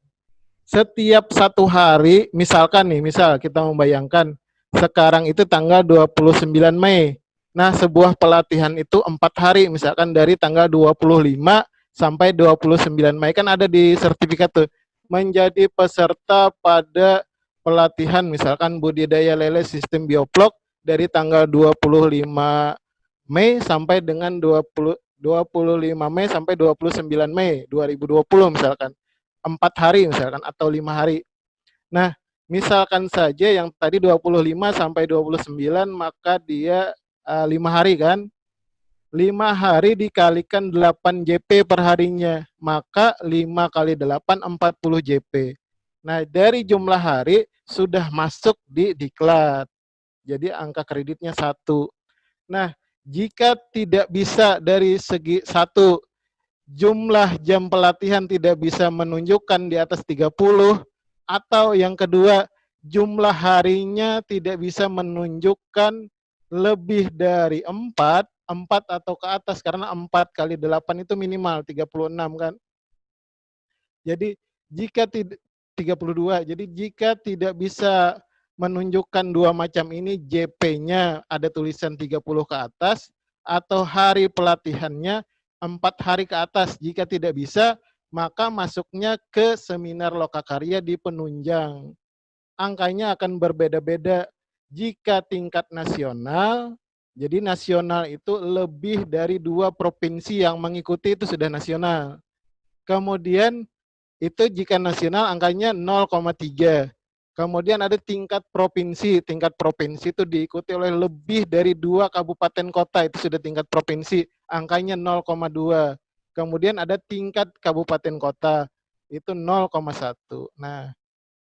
Setiap 1 hari, misalkan nih, misal kita membayangkan sekarang itu tanggal 29 Mei. Nah, sebuah pelatihan itu 4 hari, misalkan dari tanggal 25 sampai 29 Mei, kan ada di sertifikat tuh, menjadi peserta pada pelatihan misalkan budidaya lele sistem bioplok dari tanggal 25 Mei sampai dengan 25 Mei sampai 29 Mei 2020 misalkan. 4 hari misalkan atau 5 hari. Nah, Misalkan saja yang tadi 25 sampai 29, maka dia 5 hari kan? 5 hari dikalikan 8 JP per harinya, maka 5 kali 8, 40 JP. Nah, dari jumlah hari sudah masuk di diklat. Jadi angka kreditnya 1. Nah, jika tidak bisa dari segi 1, jumlah jam pelatihan tidak bisa menunjukkan di atas 30, atau yang kedua, jumlah harinya tidak bisa menunjukkan lebih dari 4 atau ke atas, karena 4 kali 8 itu minimal 36 kan. Jadi jika tidak 32, jadi jika tidak bisa menunjukkan dua macam ini, JP-nya ada tulisan 30 ke atas, atau hari pelatihannya 4 hari ke atas. Jika tidak bisa, maka masuknya ke seminar lokakarya di penunjang. Angkanya akan berbeda-beda. Jika tingkat nasional, jadi nasional itu lebih dari 2 provinsi yang mengikuti itu sudah nasional. Kemudian itu jika nasional angkanya 0,3. Kemudian ada tingkat provinsi. Tingkat provinsi itu diikuti oleh lebih dari 2 kabupaten kota, itu sudah tingkat provinsi, angkanya 0,2. Kemudian ada tingkat kabupaten kota, itu 0,1. Nah,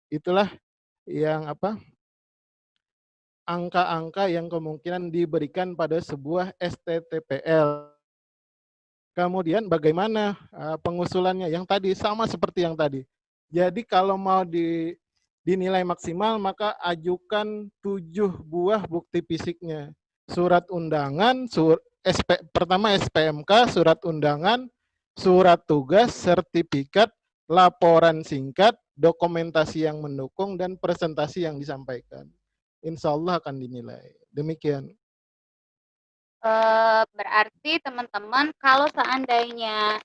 itulah yang angka-angka yang kemungkinan diberikan pada sebuah STTPL. Kemudian bagaimana pengusulannya? Yang tadi sama seperti yang tadi. Jadi kalau mau dinilai maksimal, maka ajukan 7 buah bukti fisiknya. Surat undangan, pertama SPMK, surat undangan, surat tugas, sertifikat, laporan singkat, dokumentasi yang mendukung, dan presentasi yang disampaikan. Insya Allah akan dinilai. Demikian. Berarti teman-teman kalau seandainya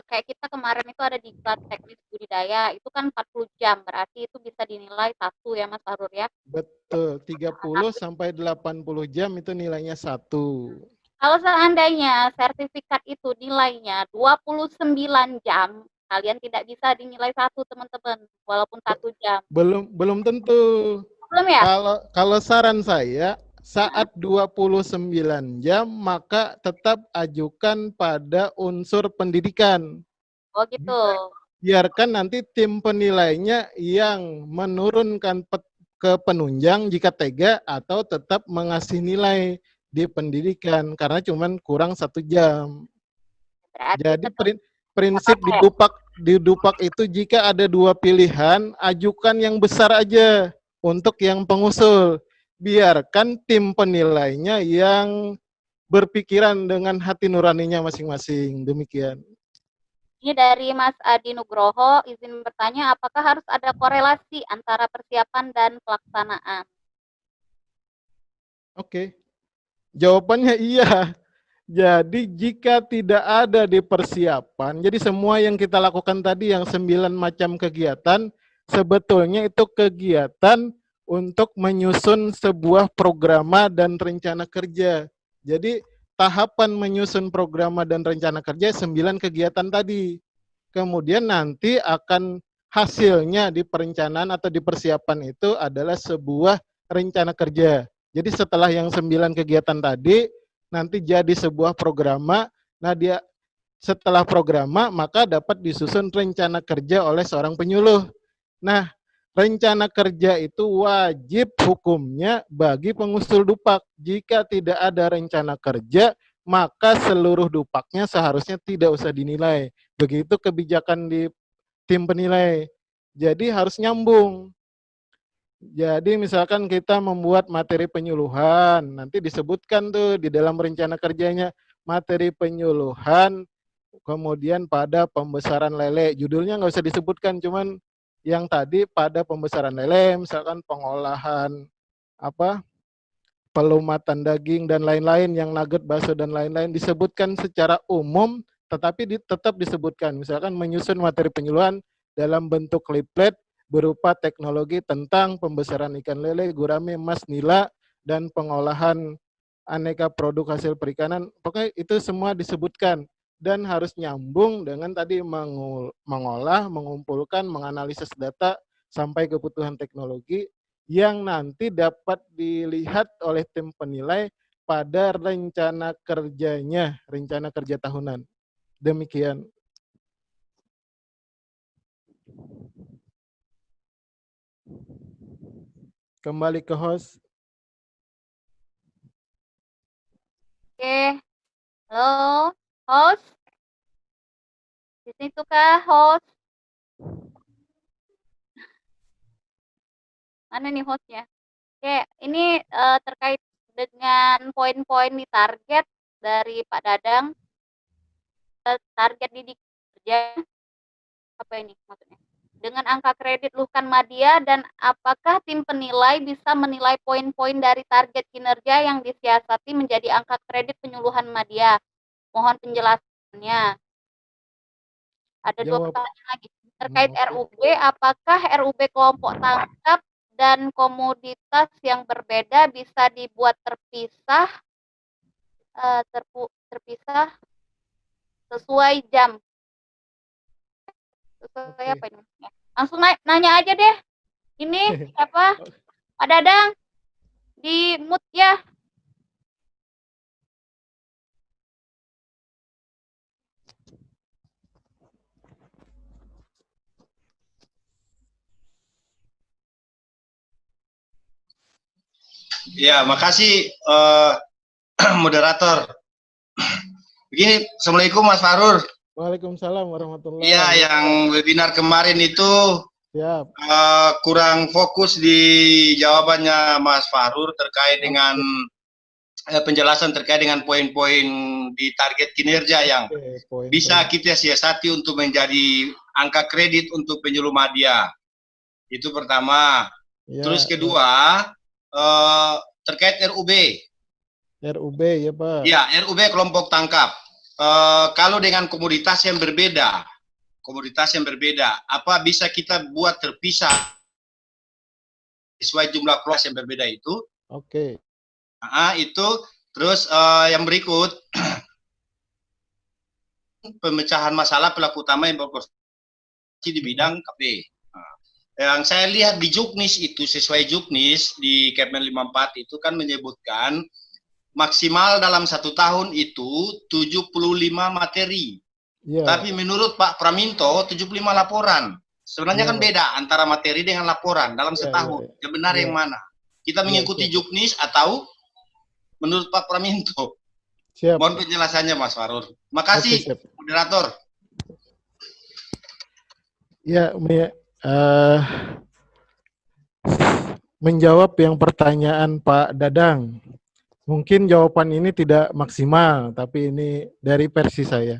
kayak kita kemarin itu ada di kelas teknis budidaya itu kan 40 jam, berarti itu bisa dinilai 1 ya Mas Fahrur ya. Betul, 30 sampai 80 jam itu nilainya 1. Kalau seandainya sertifikat itu nilainya 29 jam, kalian tidak bisa dinilai 1 teman-teman, walaupun 1 jam. Belum tentu. Belum ya? Kalau saran saya, saat 29 jam, maka tetap ajukan pada unsur pendidikan. Oh gitu. Biarkan nanti tim penilainya yang menurunkan ke penunjang jika tega, atau tetap mengasih nilai di pendidikan, karena cuman kurang 1 jam. Berarti Jadi prinsip di Dupak itu jika ada 2 pilihan, ajukan yang besar aja untuk yang pengusul. Biarkan tim penilainya yang berpikiran dengan hati nuraninya masing-masing. Demikian. Ini dari Mas Adi Nugroho, izin bertanya, apakah harus ada korelasi antara persiapan dan pelaksanaan? Oke. Jawabannya iya. Jadi jika tidak ada di persiapan, jadi semua yang kita lakukan tadi, yang 9 macam kegiatan, sebetulnya itu kegiatan untuk menyusun sebuah programa dan rencana kerja. Jadi tahapan menyusun programa dan rencana kerja 9 kegiatan tadi. Kemudian nanti akan hasilnya di perencanaan atau di persiapan itu adalah sebuah rencana kerja. Jadi setelah yang 9 kegiatan tadi, nanti jadi sebuah programa. Nah, dia setelah programa maka dapat disusun rencana kerja oleh seorang penyuluh. Nah, rencana kerja itu wajib hukumnya bagi pengusul Dupak. Jika tidak ada rencana kerja, maka seluruh Dupaknya seharusnya tidak usah dinilai. Begitu kebijakan di tim penilai. Jadi harus nyambung. Jadi misalkan kita membuat materi penyuluhan, nanti disebutkan tuh di dalam rencana kerjanya, materi penyuluhan, kemudian pada pembesaran lele. Judulnya nggak usah disebutkan, cuman yang tadi pada pembesaran lele, misalkan pengolahan pelumatan daging dan lain-lain, yang nugget, bakso dan lain-lain, disebutkan secara umum, tetapi tetap disebutkan. Misalkan menyusun materi penyuluhan dalam bentuk leaflet berupa teknologi tentang pembesaran ikan lele, gurame, mas, nila, dan pengolahan aneka produk hasil perikanan. Pokoknya itu semua disebutkan. Dan harus nyambung dengan tadi mengolah, mengumpulkan, menganalisis data, sampai kebutuhan teknologi yang nanti dapat dilihat oleh tim penilai pada rencana kerjanya, rencana kerja tahunan. Demikian. Kembali ke host. Oke. Halo, host. Di situ kah, host? Mana nih hostnya? Oke, ini terkait dengan poin-poin di target dari Pak Dadang. Target didik kerja. Apa ini maksudnya? Dengan angka kredit Luhkan Madya, dan apakah tim penilai bisa menilai poin-poin dari target kinerja yang disiasati menjadi angka kredit penyuluhan Madya? Mohon penjelasannya. Ada dua pertanyaan lagi. Terkait RUB, apakah RUB kelompok tangkap dan komoditas yang berbeda bisa dibuat terpisah, terpisah sesuai jam? Sesuai apa ini? Langsung nanya aja deh. Ini siapa? Pak Dadang. Di mute ya. Ya, makasih moderator. Begini, Assalamualaikum Mas Fahrur. Waalaikumsalam warahmatullahi wabarakatuh. Iya, yang webinar kemarin itu kurang fokus di jawabannya Mas Fahrur terkait dengan penjelasan terkait dengan poin-poin di target kinerja yang bisa kita siasati untuk menjadi angka kredit untuk penyuluh Madya. Itu pertama. Terus kedua, terkait RUB. RUB ya Pak. Ya, RUB kelompok tangkap. Kalau dengan komoditas yang berbeda, apa bisa kita buat terpisah sesuai jumlah kelas yang berbeda itu? Oke. Itu. Terus yang berikut, pemecahan masalah pelaku utama yang berproses di bidang KP. Yang saya lihat di Juknis itu, sesuai Juknis di Kepmen 54 itu kan menyebutkan maksimal dalam 1 tahun itu 75 materi. Tapi menurut Pak Praminto 75 laporan. Sebenarnya kan beda antara materi dengan laporan dalam setahun. Yang benar yang mana? Kita mengikuti Juknis atau menurut Pak Praminto? Mohon penjelasannya Mas Fahrur. Makasih moderator. Ya, menjawab yang pertanyaan Pak Dadang. Mungkin jawaban ini tidak maksimal, tapi ini dari versi saya.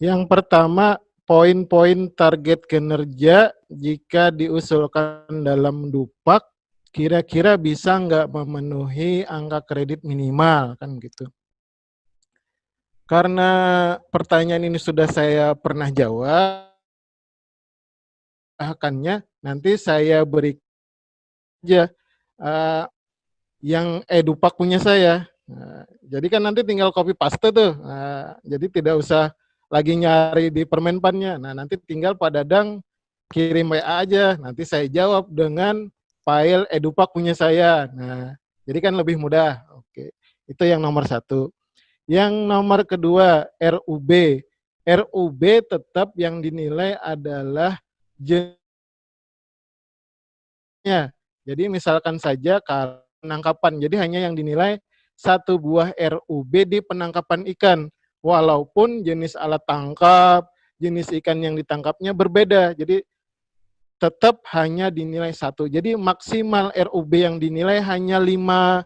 Yang pertama, poin-poin target kinerja jika diusulkan dalam Dupak, kira-kira bisa nggak memenuhi angka kredit minimal, kan gitu. Karena pertanyaan ini sudah saya pernah jawab, nanti saya beri aja yang Dupak punya saya. Jadi kan nanti tinggal copy paste tuh. Jadi tidak usah lagi nyari di Permenpannya. Nah, nanti tinggal Pak Dadang kirim WA aja. Nanti saya jawab dengan file Dupak punya saya. Nah, jadi kan lebih mudah. Oke. Itu yang nomor 1. Yang nomor kedua, RUB. RUB tetap yang dinilai adalah jenisnya. Jadi misalkan saja kalau penangkapan, jadi hanya yang dinilai 1 buah RUB di penangkapan ikan, walaupun jenis alat tangkap, jenis ikan yang ditangkapnya berbeda, jadi tetap hanya dinilai 1. Jadi maksimal RUB yang dinilai hanya 5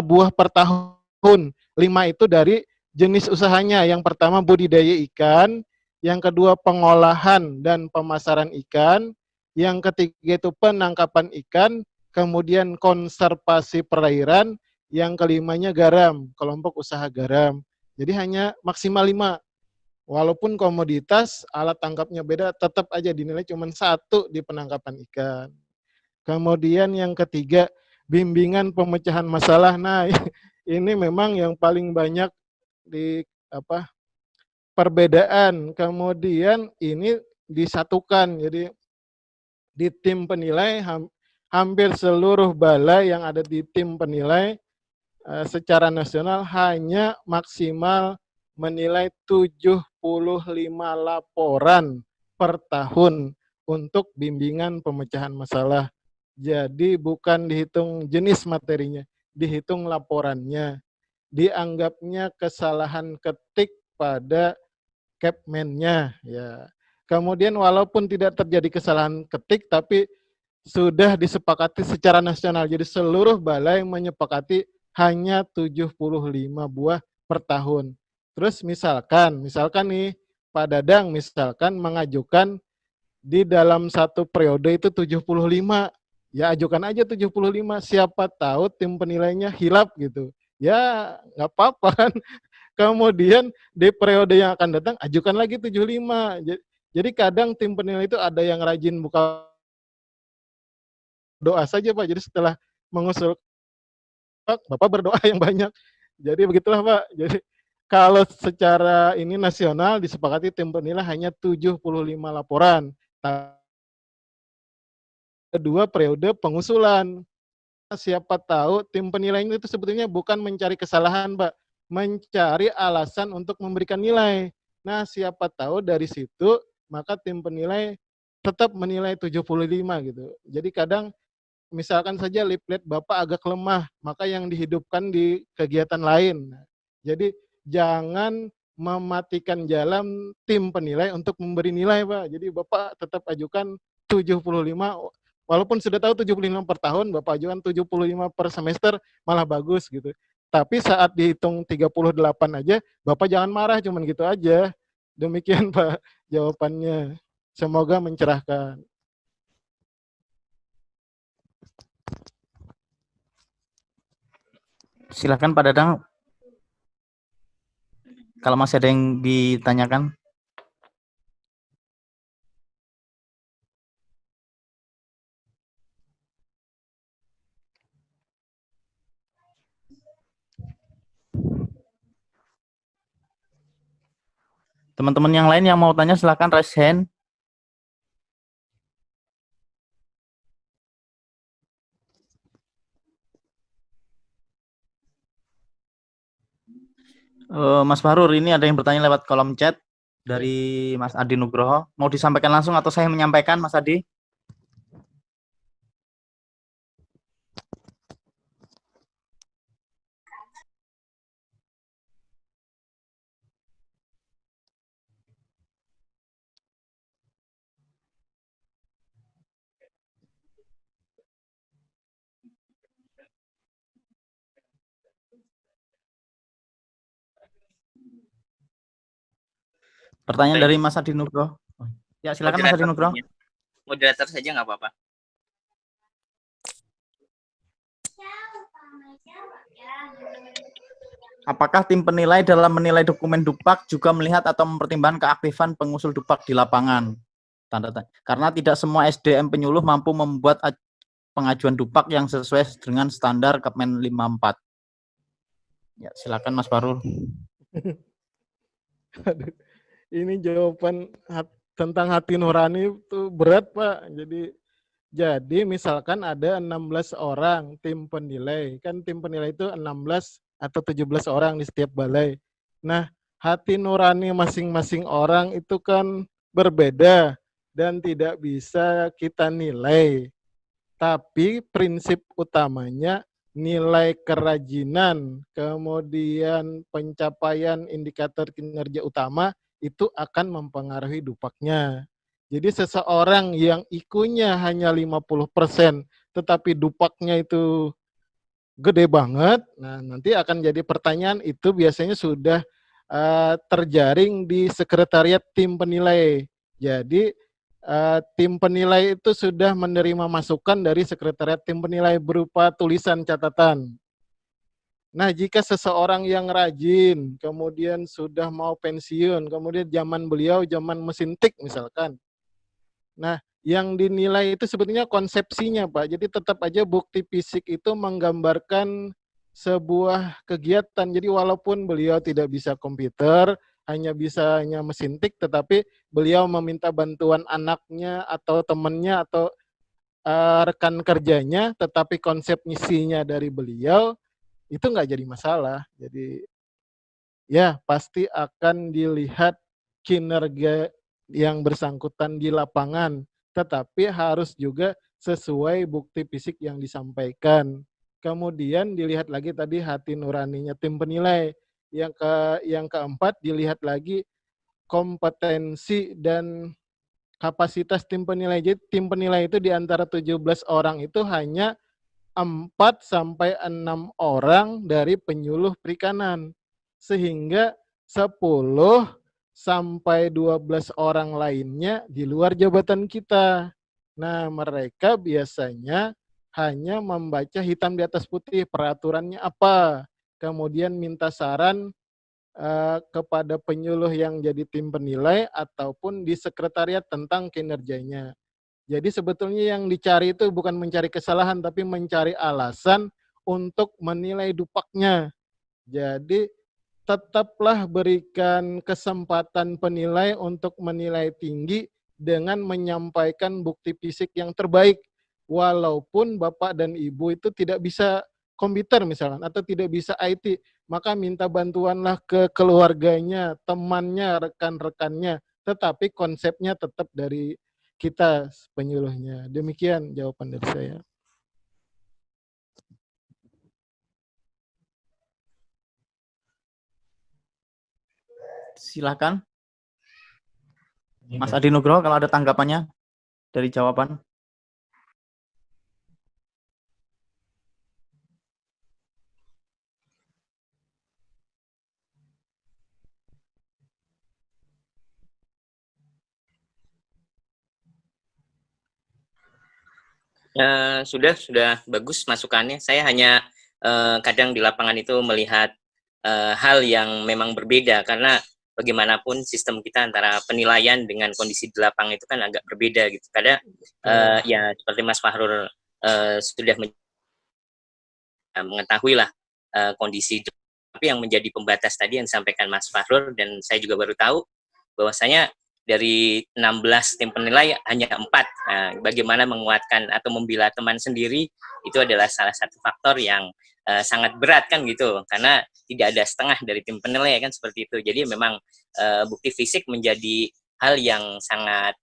buah per tahun. 5 itu dari jenis usahanya. Yang pertama budidaya ikan, yang kedua pengolahan dan pemasaran ikan, yang ketiga itu penangkapan ikan, kemudian konservasi perairan, yang kelimanya garam, kelompok usaha garam. Jadi hanya maksimal 5. Walaupun komoditas, alat tangkapnya beda, tetap aja dinilai cuma 1 di penangkapan ikan. Kemudian yang ketiga, bimbingan pemecahan masalah. Nah, ini memang yang paling banyak di perbedaan. Kemudian ini disatukan. Jadi di tim penilai, hampir seluruh balai yang ada di tim penilai secara nasional hanya maksimal menilai 75 laporan per tahun untuk bimbingan pemecahan masalah. Jadi bukan dihitung jenis materinya, dihitung laporannya. Dianggapnya kesalahan ketik pada Capman-nya, ya. Kemudian walaupun tidak terjadi kesalahan ketik, tapi sudah disepakati secara nasional. Jadi seluruh balai menyepakati hanya 75 buah per tahun. Terus misalkan nih Pak Dadang misalkan mengajukan di dalam satu periode itu 75. Ya ajukan aja 75. Siapa tahu tim penilainya hilap gitu. Ya nggak apa-apa kan. Kemudian di periode yang akan datang ajukan lagi 75. Jadi kadang tim penilai itu ada yang rajin buka doa saja Pak. Jadi setelah mengusul Bapak berdoa yang banyak. Jadi begitulah Pak. Jadi kalau secara ini nasional disepakati tim penilai hanya 75 laporan. Kedua periode pengusulan. Siapa tahu tim penilai itu sebetulnya bukan mencari kesalahan Pak. Mencari alasan untuk memberikan nilai. Nah, siapa tahu dari situ maka tim penilai tetap menilai 75 gitu. Jadi kadang misalkan saja leaflet Bapak agak lemah, maka yang dihidupkan di kegiatan lain. Jadi jangan mematikan jalan tim penilai untuk memberi nilai, Pak. Jadi Bapak tetap ajukan 75 walaupun sudah tahu 75 per tahun, Bapak ajukan 75 per semester malah bagus gitu. Tapi saat dihitung 38 aja, Bapak jangan marah, cuman gitu aja. Demikian Pak jawabannya. Semoga mencerahkan. Silakan Pak Dadang. Kalau masih ada yang ditanyakan. Teman-teman yang lain yang mau tanya silakan raise hand. Mas Fahrur, ini ada yang bertanya lewat kolom chat dari Mas Adi Nugroho. Mau disampaikan langsung atau saya menyampaikan, Mas Adi? Pertanyaan dari Mas Adi Nugroho. Ya, silakan Mas Adi Nugroho. Moderator saja nggak apa-apa. Apakah tim penilai dalam menilai dokumen Dupak juga melihat atau mempertimbangkan keaktifan pengusul Dupak di lapangan? Karena tidak semua SDM penyuluh mampu membuat pengajuan Dupak yang sesuai dengan standar Kepmen 54. Ya, silakan Mas Fahrul. Ini jawaban tentang hati nurani itu berat Pak. Jadi misalkan ada 16 orang tim penilai. Kan tim penilai itu 16 atau 17 orang di setiap balai. Nah, hati nurani masing-masing orang itu kan berbeda dan tidak bisa kita nilai. Tapi prinsip utamanya nilai kerajinan, kemudian pencapaian indikator kinerja utama itu akan mempengaruhi Dupaknya. Jadi seseorang yang IQ-nya hanya 50%, tetapi Dupaknya itu gede banget, nah nanti akan jadi pertanyaan itu biasanya sudah terjaring di sekretariat tim penilai. Jadi tim penilai itu sudah menerima masukan dari sekretariat tim penilai berupa tulisan catatan. Nah, jika seseorang yang rajin, kemudian sudah mau pensiun, kemudian zaman beliau zaman mesin tik misalkan. Nah, yang dinilai itu sebetulnya konsepsinya, Pak. Jadi tetap aja bukti fisik itu menggambarkan sebuah kegiatan. Jadi walaupun beliau tidak bisa komputer, hanya mesin tik, tetapi beliau meminta bantuan anaknya atau temannya atau rekan kerjanya, tetapi konsep misinya dari beliau, itu nggak jadi masalah. Jadi ya pasti akan dilihat kinerja yang bersangkutan di lapangan, tetapi harus juga sesuai bukti fisik yang disampaikan. Kemudian dilihat lagi tadi hati nuraninya tim penilai. Yang keempat dilihat lagi kompetensi dan kapasitas tim penilai. Jadi tim penilai itu di antara 17 orang itu hanya 4 sampai 6 orang dari penyuluh perikanan. Sehingga 10 sampai 12 orang lainnya di luar jabatan kita. Nah, mereka biasanya hanya membaca hitam di atas putih peraturannya apa. Kemudian minta saran kepada penyuluh yang jadi tim penilai ataupun di sekretariat tentang kinerjanya. Jadi sebetulnya yang dicari itu bukan mencari kesalahan, tapi mencari alasan untuk menilai dupaknya. Jadi tetaplah berikan kesempatan penilai untuk menilai tinggi dengan menyampaikan bukti fisik yang terbaik. Walaupun Bapak dan Ibu itu tidak bisa komputer misalkan, atau tidak bisa IT, maka minta bantuanlah ke keluarganya, temannya, rekan-rekannya. Tetapi konsepnya tetap dari kita penyuluhnya. Demikian jawaban dari saya. Silakan Mas Adi Nugroho kalau ada tanggapannya dari jawaban. Sudah bagus masukannya. Saya hanya kadang di lapangan itu melihat hal yang memang berbeda, karena bagaimanapun sistem kita antara penilaian dengan kondisi di lapangan itu kan agak berbeda gitu. Kadang ya seperti Mas Fahrur sudah mengetahui lah kondisi, tapi yang menjadi pembatas tadi yang disampaikan Mas Fahrur, dan saya juga baru tahu bahwasanya dari 16 tim penilai hanya 4. Nah, bagaimana menguatkan atau membela teman sendiri itu adalah salah satu faktor yang sangat berat kan gitu, karena tidak ada setengah dari tim penilai kan seperti itu. Jadi memang bukti fisik menjadi hal yang sangat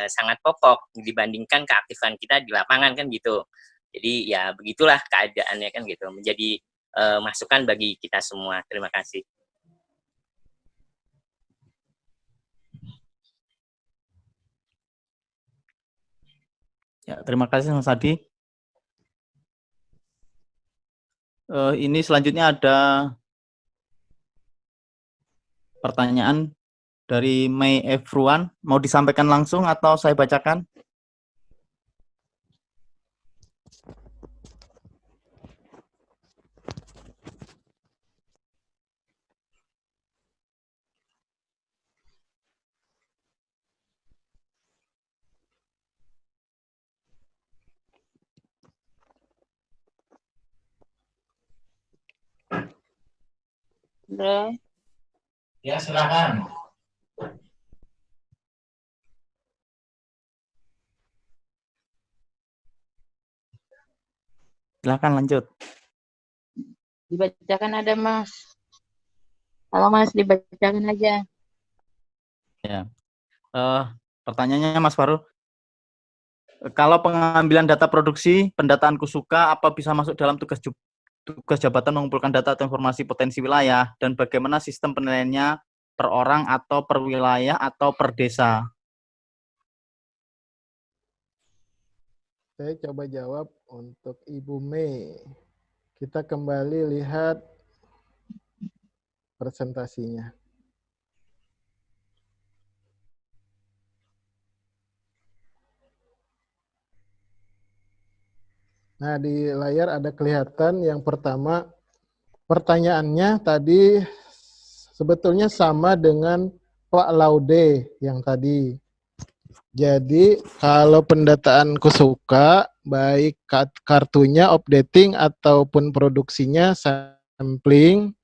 sangat pokok dibandingkan keaktifan kita di lapangan kan gitu. Jadi ya begitulah keadaannya kan gitu, menjadi masukan bagi kita semua. Terima kasih. Ya, terima kasih Mas Adi. Ini selanjutnya ada pertanyaan dari Mei Efruan. Mau disampaikan langsung atau saya bacakan? Ya, silakan. Silakan lanjut. Dibacakan ada Mas. Kalau Mas dibacakan aja. Ya. Pertanyaannya Mas Fahrul. Kalau pengambilan data produksi, pendataan Kusuka, apa bisa masuk dalam tugas jabatan mengumpulkan data atau informasi potensi wilayah, dan bagaimana sistem penilaiannya per orang atau per wilayah atau per desa? Saya coba jawab untuk Ibu Mei. Kita kembali lihat presentasinya. Nah, di layar ada kelihatan yang pertama, pertanyaannya tadi sebetulnya sama dengan Pak Laude yang tadi. Jadi, kalau pendataan Kusuka, baik kartunya updating ataupun produksinya sampling,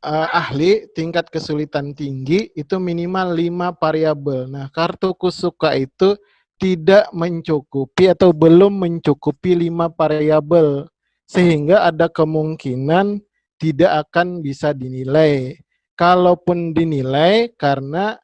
ahli tingkat kesulitan tinggi itu minimal 5 variabel. Nah, kartu kusuka itu tidak mencukupi atau belum mencukupi 5 variabel, sehingga ada kemungkinan tidak akan bisa dinilai. Kalaupun dinilai karena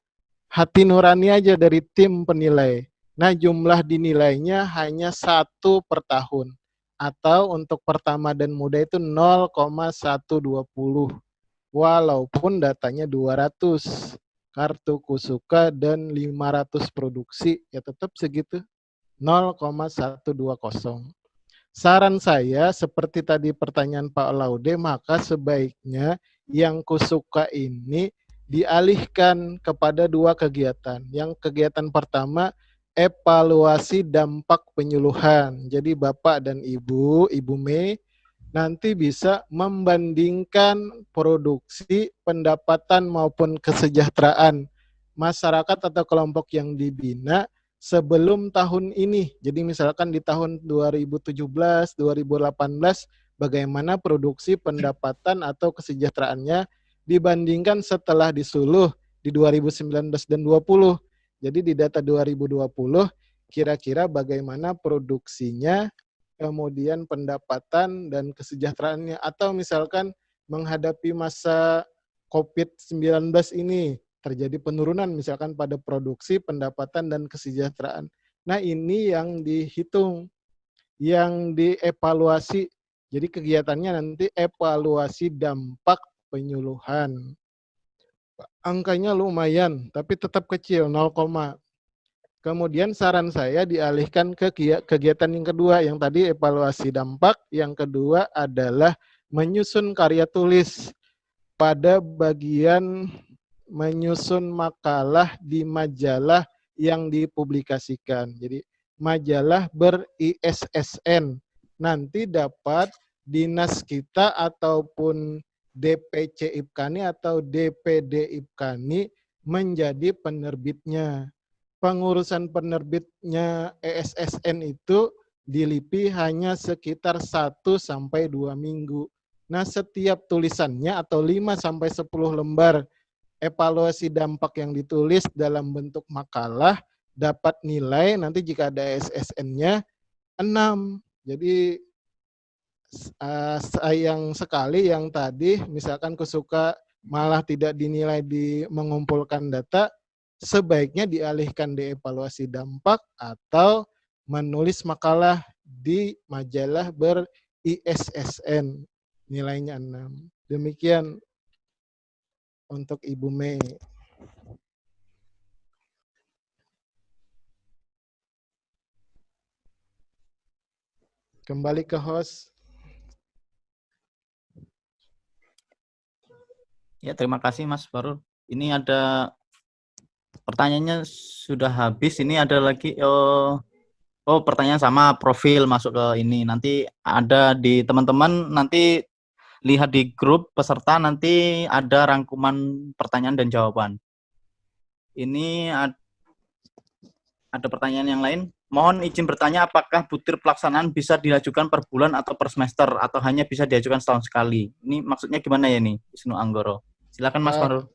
hati nurani aja dari tim penilai. Nah, jumlah dinilainya hanya 1 per tahun. Atau untuk pertama dan muda itu 0,120. Walaupun datanya 200 kartu kusuka dan 500 produksi, ya tetap segitu, 0,120. Saran saya, seperti tadi pertanyaan Pak Laude, maka sebaiknya yang kusuka ini dialihkan kepada 2 kegiatan. Yang kegiatan pertama, evaluasi dampak penyuluhan. Jadi Bapak dan Ibu Mei, nanti bisa membandingkan produksi, pendapatan maupun kesejahteraan masyarakat atau kelompok yang dibina sebelum tahun ini. Jadi misalkan di tahun 2017, 2018, bagaimana produksi, pendapatan atau kesejahteraannya dibandingkan setelah disuluh di 2019 dan 2020. Jadi di data 2020, kira-kira bagaimana produksinya, kemudian pendapatan dan kesejahteraannya, atau misalkan menghadapi masa COVID-19 ini terjadi penurunan misalkan pada produksi, pendapatan dan kesejahteraan. Nah, ini yang dihitung, yang dievaluasi. Jadi kegiatannya nanti evaluasi dampak penyuluhan. Angkanya lumayan, tapi tetap kecil, 0, kemudian saran saya dialihkan ke kegiatan yang kedua, yang tadi evaluasi dampak, yang kedua adalah menyusun karya tulis pada bagian menyusun makalah di majalah yang dipublikasikan. Jadi majalah ber-ISSN. Nanti dapat dinas kita ataupun DPC IPKANI atau DPD IPKANI menjadi penerbitnya. Pengurusan penerbitnya ESSN itu di LIPI hanya sekitar 1-2 minggu. Nah, setiap tulisannya atau 5-10 lembar evaluasi dampak yang ditulis dalam bentuk makalah dapat nilai nanti jika ada ESSN-nya 6. Jadi sayang sekali yang tadi misalkan kusuka malah tidak dinilai di mengumpulkan data, sebaiknya dialihkan di evaluasi dampak atau menulis makalah di majalah ber-ISSN, nilainya 6. Demikian untuk Ibu Mei. Kembali ke host. Ya, terima kasih Mas Farul. Ini ada pertanyaannya sudah habis. Ini ada lagi pertanyaan sama profil masuk ke ini. Nanti ada di teman-teman, nanti lihat di grup peserta, nanti ada rangkuman pertanyaan dan jawaban. Ini ada pertanyaan yang lain. Mohon izin bertanya, apakah butir pelaksanaan bisa diajukan per bulan atau per semester atau hanya bisa diajukan setahun sekali? Ini maksudnya gimana ya nih, Wisnu Anggoro? Silakan Mas Farul.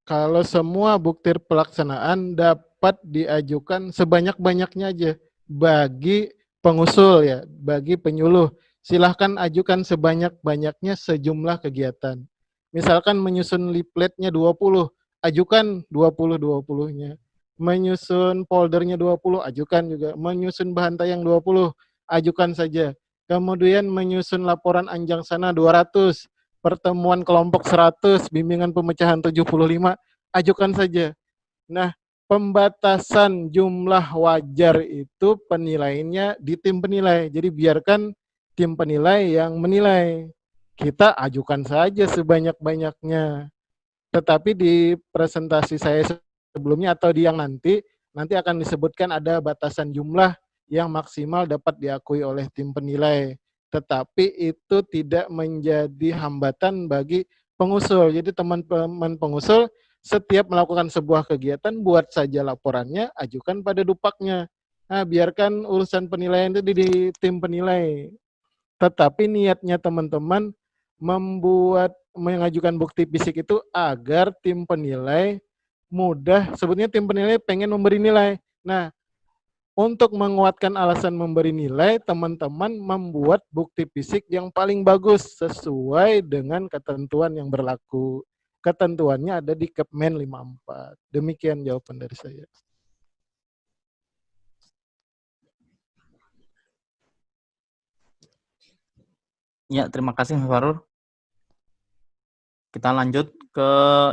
Kalau semua bukti pelaksanaan dapat diajukan sebanyak-banyaknya aja bagi pengusul ya, bagi penyuluh. Silahkan ajukan sebanyak-banyaknya sejumlah kegiatan. Misalkan menyusun leafletnya 20, ajukan 20-20-nya. Menyusun foldernya 20, ajukan juga. Menyusun bahan tayang 20, ajukan saja. Kemudian menyusun laporan anjang sana 200, pertemuan kelompok 100, bimbingan pemecahan 75, ajukan saja. Nah, pembatasan jumlah wajar itu penilaiannya di tim penilai. Jadi biarkan tim penilai yang menilai. Kita ajukan saja sebanyak-banyaknya. Tetapi di presentasi saya sebelumnya atau di yang nanti akan disebutkan ada batasan jumlah yang maksimal dapat diakui oleh tim penilai. Tetapi itu tidak menjadi hambatan bagi pengusul. Jadi teman-teman pengusul setiap melakukan sebuah kegiatan, buat saja laporannya, ajukan pada dupaknya. Nah, biarkan urusan penilaian itu di tim penilai. Tetapi niatnya teman-teman mengajukan bukti fisik itu agar tim penilai mudah, sebetulnya tim penilai pengen memberi nilai. Nah, untuk menguatkan alasan memberi nilai, teman-teman membuat bukti fisik yang paling bagus sesuai dengan ketentuan yang berlaku. Ketentuannya ada di Kepmen 54. Demikian jawaban dari saya. Ya, terima kasih Mas Farur. Kita lanjut ke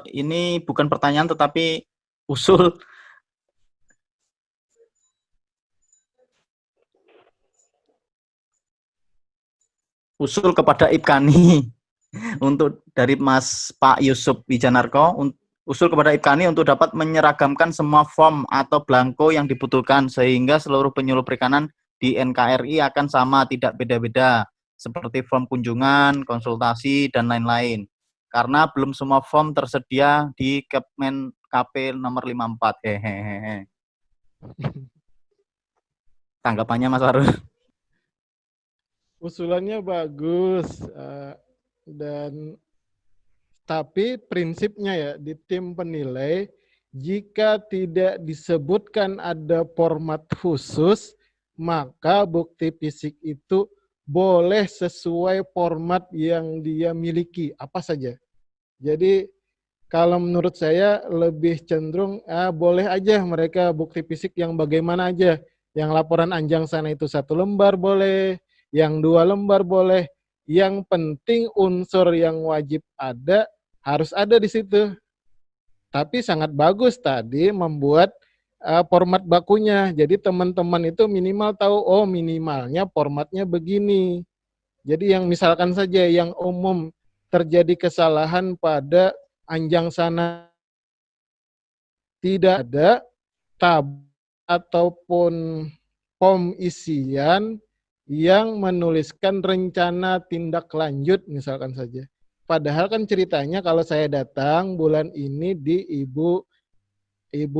ini bukan pertanyaan tetapi usul. Usul kepada Ibkani untuk dari Mas Pak Yusuf Wijanarko, usul kepada Ibkani untuk dapat menyeragamkan semua form atau blanko yang dibutuhkan sehingga seluruh penyuluh perikanan di NKRI akan sama, tidak beda-beda, seperti form kunjungan, konsultasi, dan lain-lain. Karena belum semua form tersedia di Kepmen KP nomor 54. Hehehe. Tanggapannya Mas Farur? Usulannya bagus, dan tapi prinsipnya ya di tim penilai, jika tidak disebutkan ada format khusus, maka bukti fisik itu boleh sesuai format yang dia miliki, apa saja. Jadi kalau menurut saya lebih cenderung boleh aja mereka bukti fisik yang bagaimana aja. Yang laporan anjang sana itu 1 lembar boleh, yang 2 lembar boleh. Yang penting unsur yang wajib ada harus ada di situ. Tapi sangat bagus tadi membuat format bakunya. Jadi teman-teman itu minimal tahu, oh minimalnya formatnya begini. Jadi yang misalkan saja yang umum terjadi kesalahan pada anjang sana tidak ada tab ataupun form isian yang menuliskan rencana tindak lanjut misalkan saja. Padahal kan ceritanya kalau saya datang bulan ini di Ibu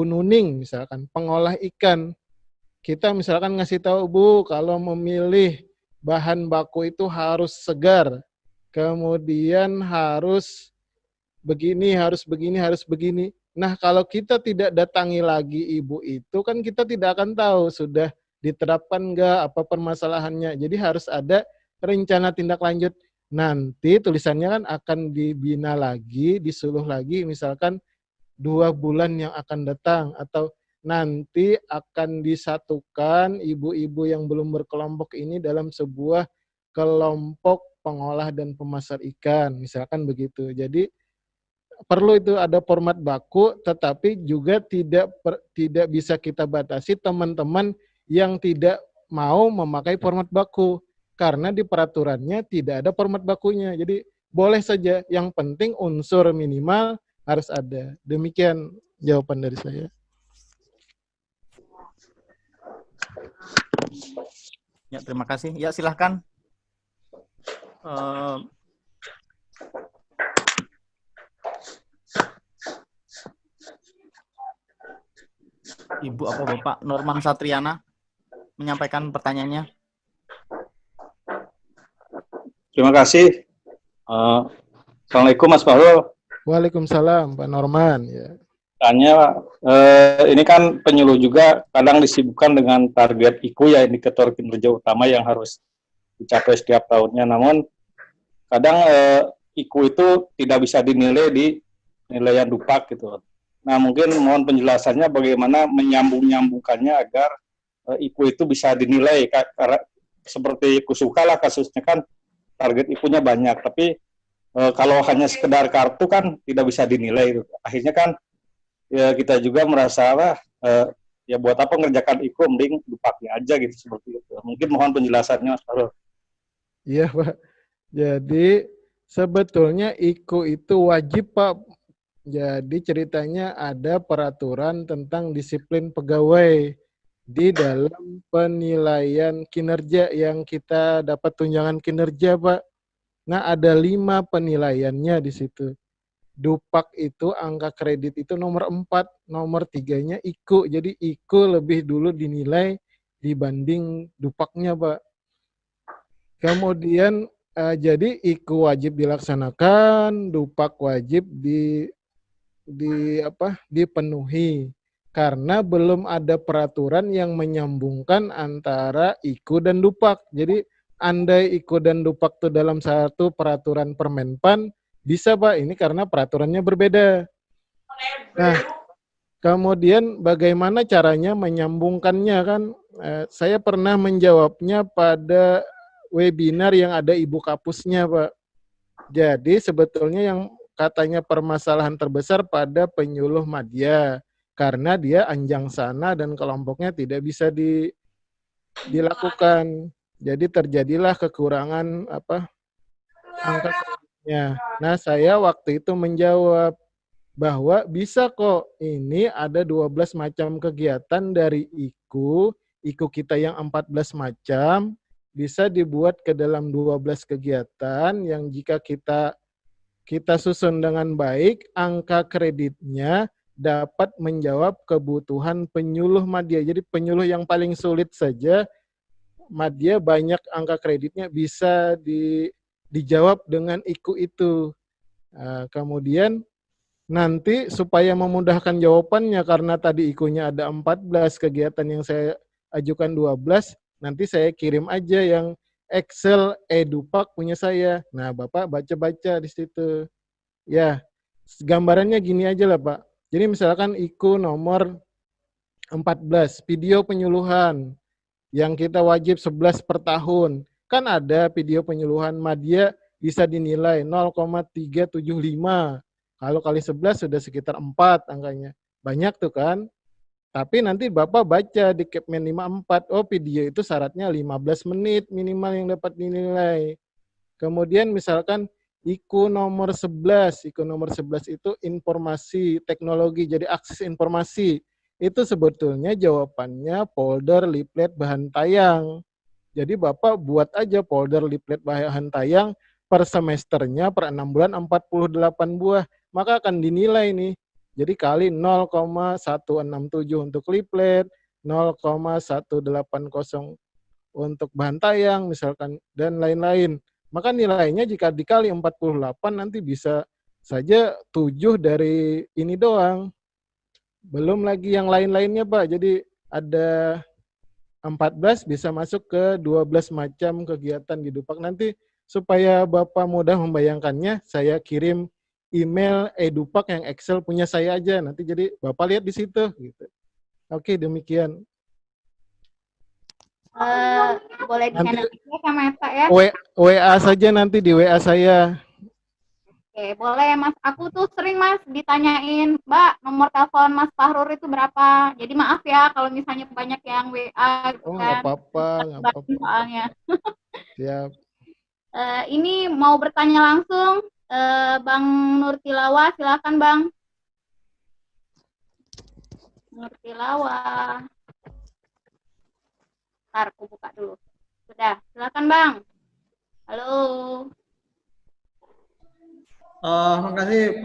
Nuning misalkan, pengolah ikan. Kita misalkan ngasih tahu, Bu, kalau memilih bahan baku itu harus segar. Kemudian harus begini, harus begini, harus begini. Nah, kalau kita tidak datangi lagi ibu itu, kan kita tidak akan tahu sudah diterapkan enggak, apa permasalahannya. Jadi harus ada rencana tindak lanjut. Nanti tulisannya kan akan dibina lagi, disuluh lagi, misalkan 2 bulan yang akan datang, atau nanti akan disatukan ibu-ibu yang belum berkelompok ini dalam sebuah kelompok pengolah dan pemasar ikan, misalkan begitu. Jadi perlu itu ada format baku, tetapi juga tidak bisa kita batasi teman-teman yang tidak mau memakai format baku, karena di peraturannya tidak ada format bakunya. Jadi boleh saja, yang penting unsur minimal harus ada. Demikian jawaban dari saya. Ya, terima kasih. Ya, silahkan. Ibu apa Bapak Norman Satriana menyampaikan pertanyaannya. Terima kasih. Assalamualaikum Mas Farul. Waalaikumsalam Pak Norman. Ya. Tanya, ini kan penyuluh juga kadang disibukkan dengan target IKU ya, indikator kinerja utama yang harus dicapai setiap tahunnya. Namun kadang IKU itu tidak bisa dinilai di penilaian Dupak gitu. Nah, mungkin mohon penjelasannya bagaimana menyambung-nyambungkannya agar IKU itu bisa dinilai. Karena seperti Kusuka lah kasusnya kan target IKU-nya banyak, tapi kalau hanya sekedar kartu kan tidak bisa dinilai. Akhirnya kan ya kita juga merasa ya buat apa mengerjakan IKU, mending Dupaknya aja gitu, seperti itu. Mungkin mohon penjelasannya Mas Farul. Iya Pak. Jadi sebetulnya IKU itu wajib Pak. Jadi ceritanya ada peraturan tentang disiplin pegawai di dalam penilaian kinerja yang kita dapat tunjangan kinerja Pak. Nah ada 5 penilaiannya di situ. Dupak itu angka kredit itu nomor 4, nomor 3-nya IKU. Jadi IKU lebih dulu dinilai dibanding Dupaknya Pak. Kemudian Jadi IKU wajib dilaksanakan, dupak wajib dipenuhi karena belum ada peraturan yang menyambungkan antara IKU dan dupak. Jadi andai IKU dan dupak itu dalam satu peraturan Permenpan bisa Pak, ini karena peraturannya berbeda. Nah, kemudian bagaimana caranya menyambungkannya kan? Saya pernah menjawabnya pada webinar yang ada Ibu Kapusnya Pak. Jadi sebetulnya yang katanya permasalahan terbesar pada penyuluh madya karena dia anjang sana dan kelompoknya tidak bisa dilakukan. Jadi terjadilah kekurangan angka kreditnya. Nah, saya waktu itu menjawab bahwa bisa kok, ini ada 12 macam kegiatan dari IKU kita yang 14 macam bisa dibuat ke dalam 12 kegiatan yang jika kita susun dengan baik, angka kreditnya dapat menjawab kebutuhan penyuluh madya. Jadi penyuluh yang paling sulit saja, madya banyak angka kreditnya bisa dijawab dengan IKU itu. Kemudian nanti supaya memudahkan jawabannya, karena tadi IKU-nya ada 14, kegiatan yang saya ajukan 12, nanti saya kirim aja yang Excel Edupak punya saya. Nah, Bapak baca-baca di situ. Ya, gambarannya gini aja lah, Pak. Jadi misalkan IKU nomor 14, video penyuluhan, yang kita wajib 11 per tahun. Kan ada video penyuluhan madya bisa dinilai 0,375. Kalau kali 11 sudah sekitar 4 angkanya. Banyak tuh kan. Tapi nanti Bapak baca di Kepmen 54, oh video itu syaratnya 15 menit minimal yang dapat dinilai. Kemudian misalkan IKU nomor 11, IKU nomor 11 itu informasi teknologi, jadi akses informasi. Itu sebetulnya jawabannya folder, leaflet, bahan tayang. Jadi Bapak buat aja folder, leaflet, bahan tayang per semesternya, per 6 bulan 48 buah. Maka akan dinilai nih. Jadi kali 0,167 untuk leaflet, 0,180 untuk bahan tayang misalkan, dan lain-lain. Maka nilainya jika dikali 48 nanti bisa saja 7 dari ini doang. Belum lagi yang lain-lainnya Pak. Jadi ada 14 bisa masuk ke 12 macam kegiatan di Dupak. Nanti supaya Bapak mudah membayangkannya, saya kirim email Edupak yang Excel punya saya aja. Nanti jadi Bapak lihat di situ. Gitu. Oke, demikian. Boleh di-handle sama Eta ya? WA saja nanti di WA saya. Oke, boleh Mas. Aku tuh sering Mas ditanyain, Mbak, nomor telepon Mas Fahrur itu berapa? Jadi maaf ya kalau misalnya banyak yang WA gitu kan. Nggak apa-apa, nggak apa-apa. Soalnya. Siap. Ini mau bertanya langsung, Bang Nur Tilawa, silakan Bang. Nur Tilawa. Ntar aku buka dulu. Sudah, silakan Bang. Halo. Terima kasih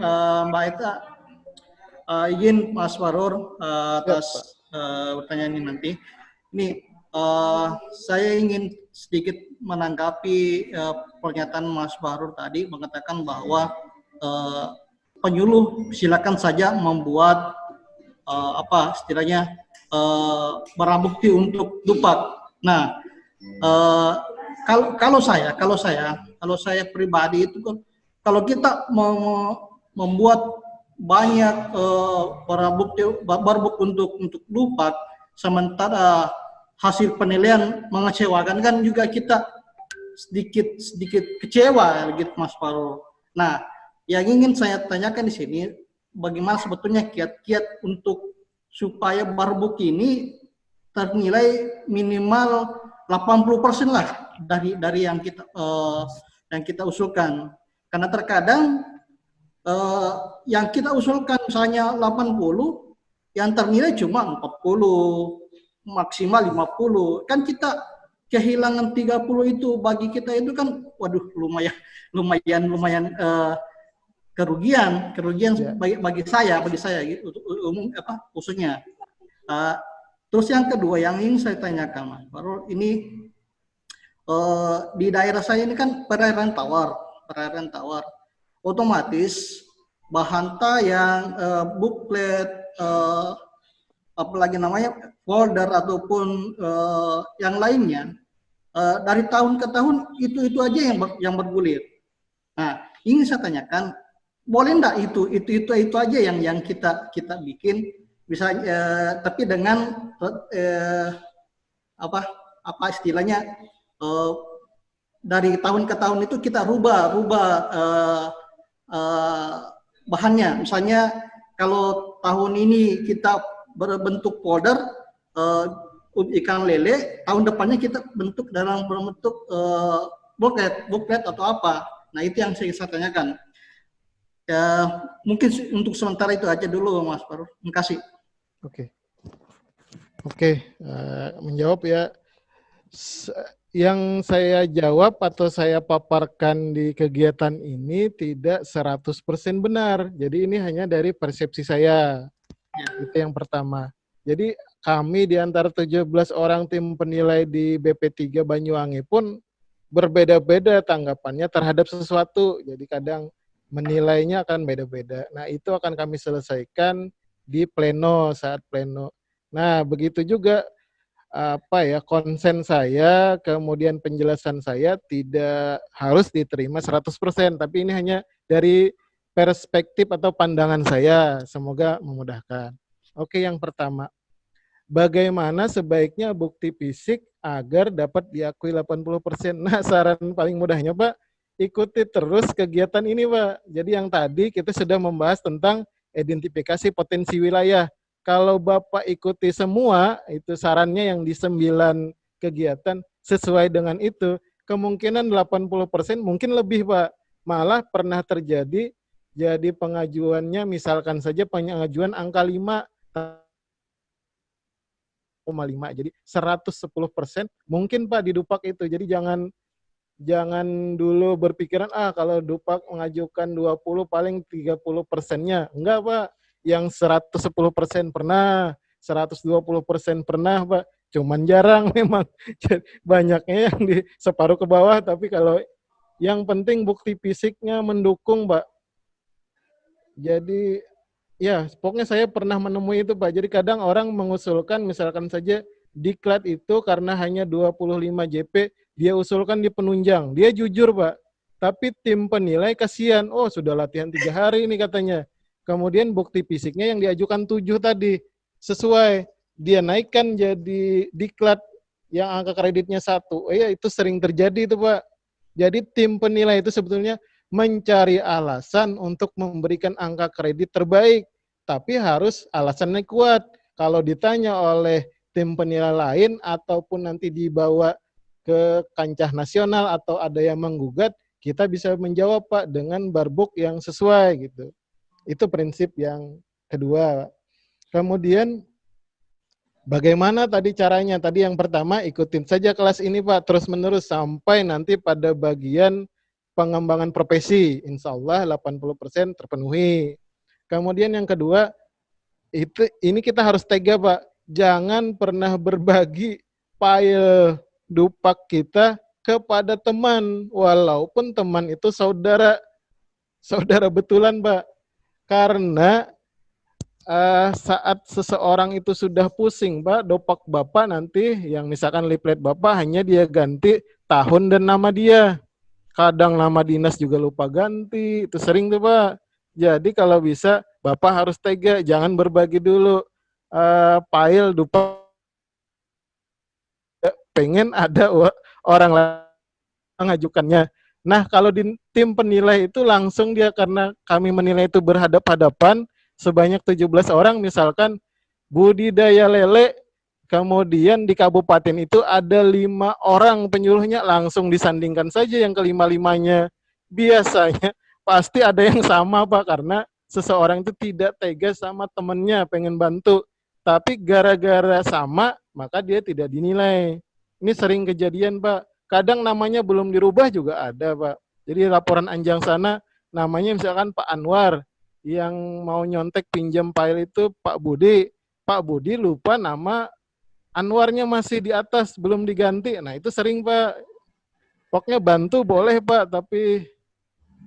Mbak Eta. Izin Mas Fahrur atas pertanyaan ini nanti. Ini saya ingin sedikit menanggapi pernyataan Mas Fahrur tadi mengatakan bahwa penyuluh silakan saja membuat istilahnya barang bukti untuk Dupak. Nah, kalau saya pribadi itu kalau kita membuat banyak barang bukti untuk Dupak, sementara hasil penilaian mengecewakan, kan juga kita sedikit kecewa gitu Mas Fahrur. Nah, yang ingin saya tanyakan di sini, bagaimana sebetulnya kiat-kiat untuk supaya barang bukti ini ternilai minimal 80% lah dari yang kita usulkan. Karena terkadang yang kita usulkan misalnya 80, yang ternilai cuma 40, maksimal 50. Kan kita kehilangan 30 itu bagi kita itu kan waduh lumayan kerugian bagi saya gitu, umum khususnya. Terus yang kedua yang ingin saya tanyakan Mas Fahrur, ini di daerah saya ini kan perairan tawar, otomatis bahanta yang booklet, apalagi namanya folder ataupun yang lainnya, dari tahun ke tahun itu aja yang bergulir. Nah, ingin saya tanyakan, boleh enggak itu aja yang kita bikin, bisa tapi dengan apa istilahnya, dari tahun ke tahun itu kita rubah bahannya. Misalnya kalau tahun ini kita berbentuk folder ikan lele, tahun depannya kita bentuk dalam berbentuk booklet atau apa. Nah, itu yang saya tanyakan. Ya, mungkin untuk sementara itu aja dulu, Mas Farur. Terima kasih. Oke, menjawab ya. Yang saya jawab atau saya paparkan di kegiatan ini tidak 100% benar. Jadi ini hanya dari persepsi saya. Itu yang pertama. Jadi kami di antara 17 orang tim penilai di BP3 Banyuwangi pun berbeda-beda tanggapannya terhadap sesuatu. Jadi kadang menilainya akan beda-beda. Nah, itu akan kami selesaikan di pleno, saat pleno. Nah, begitu juga konsen saya, kemudian penjelasan saya tidak harus diterima 100%, tapi ini hanya dari perspektif atau pandangan saya. Semoga memudahkan. Oke, yang pertama, bagaimana sebaiknya bukti fisik agar dapat diakui 80%? Nah, saran paling mudahnya, Pak, ikuti terus kegiatan ini, Pak. Jadi yang tadi kita sudah membahas tentang identifikasi potensi wilayah. Kalau Bapak ikuti semua, itu sarannya yang di 9 kegiatan, sesuai dengan itu, kemungkinan 80% mungkin lebih, Pak. Malah pernah terjadi, jadi pengajuannya, misalkan saja pengajuan angka 5,5, jadi 110% mungkin, Pak, di Dupak itu. Jadi jangan dulu berpikiran, kalau Dupak mengajukan 20 paling 30%-nya. Enggak, Pak. Yang 110% pernah, 120% pernah, Pak. Cuman jarang memang. Banyaknya yang di separuh ke bawah, tapi kalau yang penting bukti fisiknya mendukung, Pak. Jadi, ya, pokoknya saya pernah menemui itu, Pak. Jadi kadang orang mengusulkan, misalkan saja diklat itu karena hanya 25 JP, dia usulkan di penunjang. Dia jujur, Pak. Tapi tim penilai kasihan, sudah latihan 3 hari ini katanya. Kemudian bukti fisiknya yang diajukan 7 tadi, sesuai. Dia naikkan jadi diklat yang angka kreditnya 1. Itu sering terjadi itu, Pak. Jadi tim penilai itu sebetulnya mencari alasan untuk memberikan angka kredit terbaik. Tapi harus alasannya kuat. Kalau ditanya oleh tim penilai lain, ataupun nanti dibawa ke kancah nasional, atau ada yang menggugat, kita bisa menjawab, Pak, dengan barbuk yang sesuai, gitu. Itu prinsip yang kedua. Kemudian bagaimana tadi caranya? Tadi yang pertama, ikutin saja kelas ini, Pak, terus-menerus sampai nanti pada bagian pengembangan profesi. Insya Allah 80% terpenuhi. Kemudian yang kedua, ini kita harus tega, Pak. Jangan pernah berbagi file Dupak kita kepada teman, walaupun teman itu saudara betulan, Pak. Karena saat seseorang itu sudah pusing, Pak, Dupak Bapak nanti, yang misalkan leaflet Bapak hanya dia ganti tahun dan nama dia. Kadang nama dinas juga lupa ganti, itu sering tuh, Pak. Jadi kalau bisa, Bapak harus tega, jangan berbagi dulu file Dupak. Pengen ada orang lain mengajukannya. Nah, kalau di tim penilai itu langsung dia, karena kami menilai itu berhadap-hadapan, sebanyak 17 orang, misalkan budidaya lele, kemudian di kabupaten itu ada 5 orang penyuluhnya, langsung disandingkan saja yang kelima-limanya. Biasanya pasti ada yang sama, Pak, karena seseorang itu tidak tega sama temannya, pengen bantu. Tapi gara-gara sama, maka dia tidak dinilai. Ini sering kejadian, Pak. Kadang namanya belum dirubah juga ada, Pak. Jadi laporan anjang sana, namanya misalkan Pak Anwar, yang mau nyontek pinjam file itu Pak Budi. Pak Budi lupa nama Anwarnya masih di atas, belum diganti. Nah, itu sering, Pak. pokoknya bantu boleh Pak, tapi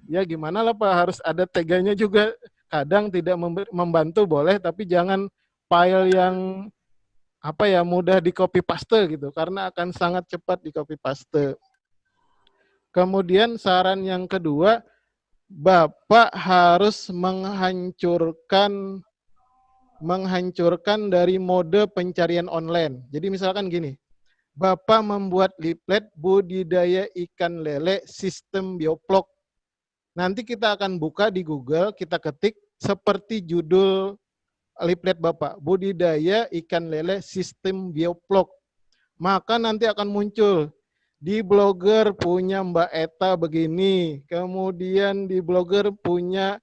ya gimana lah Pak, harus ada teganya juga. Kadang tidak membantu boleh, tapi jangan file yang mudah di copy paste gitu, karena akan sangat cepat di copy paste. Kemudian saran yang kedua, Bapak harus menghancurkan dari mode pencarian online. Jadi misalkan gini, Bapak membuat leaflet budidaya ikan lele sistem bioplog. Nanti kita akan buka di Google, kita ketik seperti judul leaflet Bapak, budidaya ikan lele sistem bioplog. Maka nanti akan muncul di blogger punya Mbak Eta begini, kemudian di blogger punya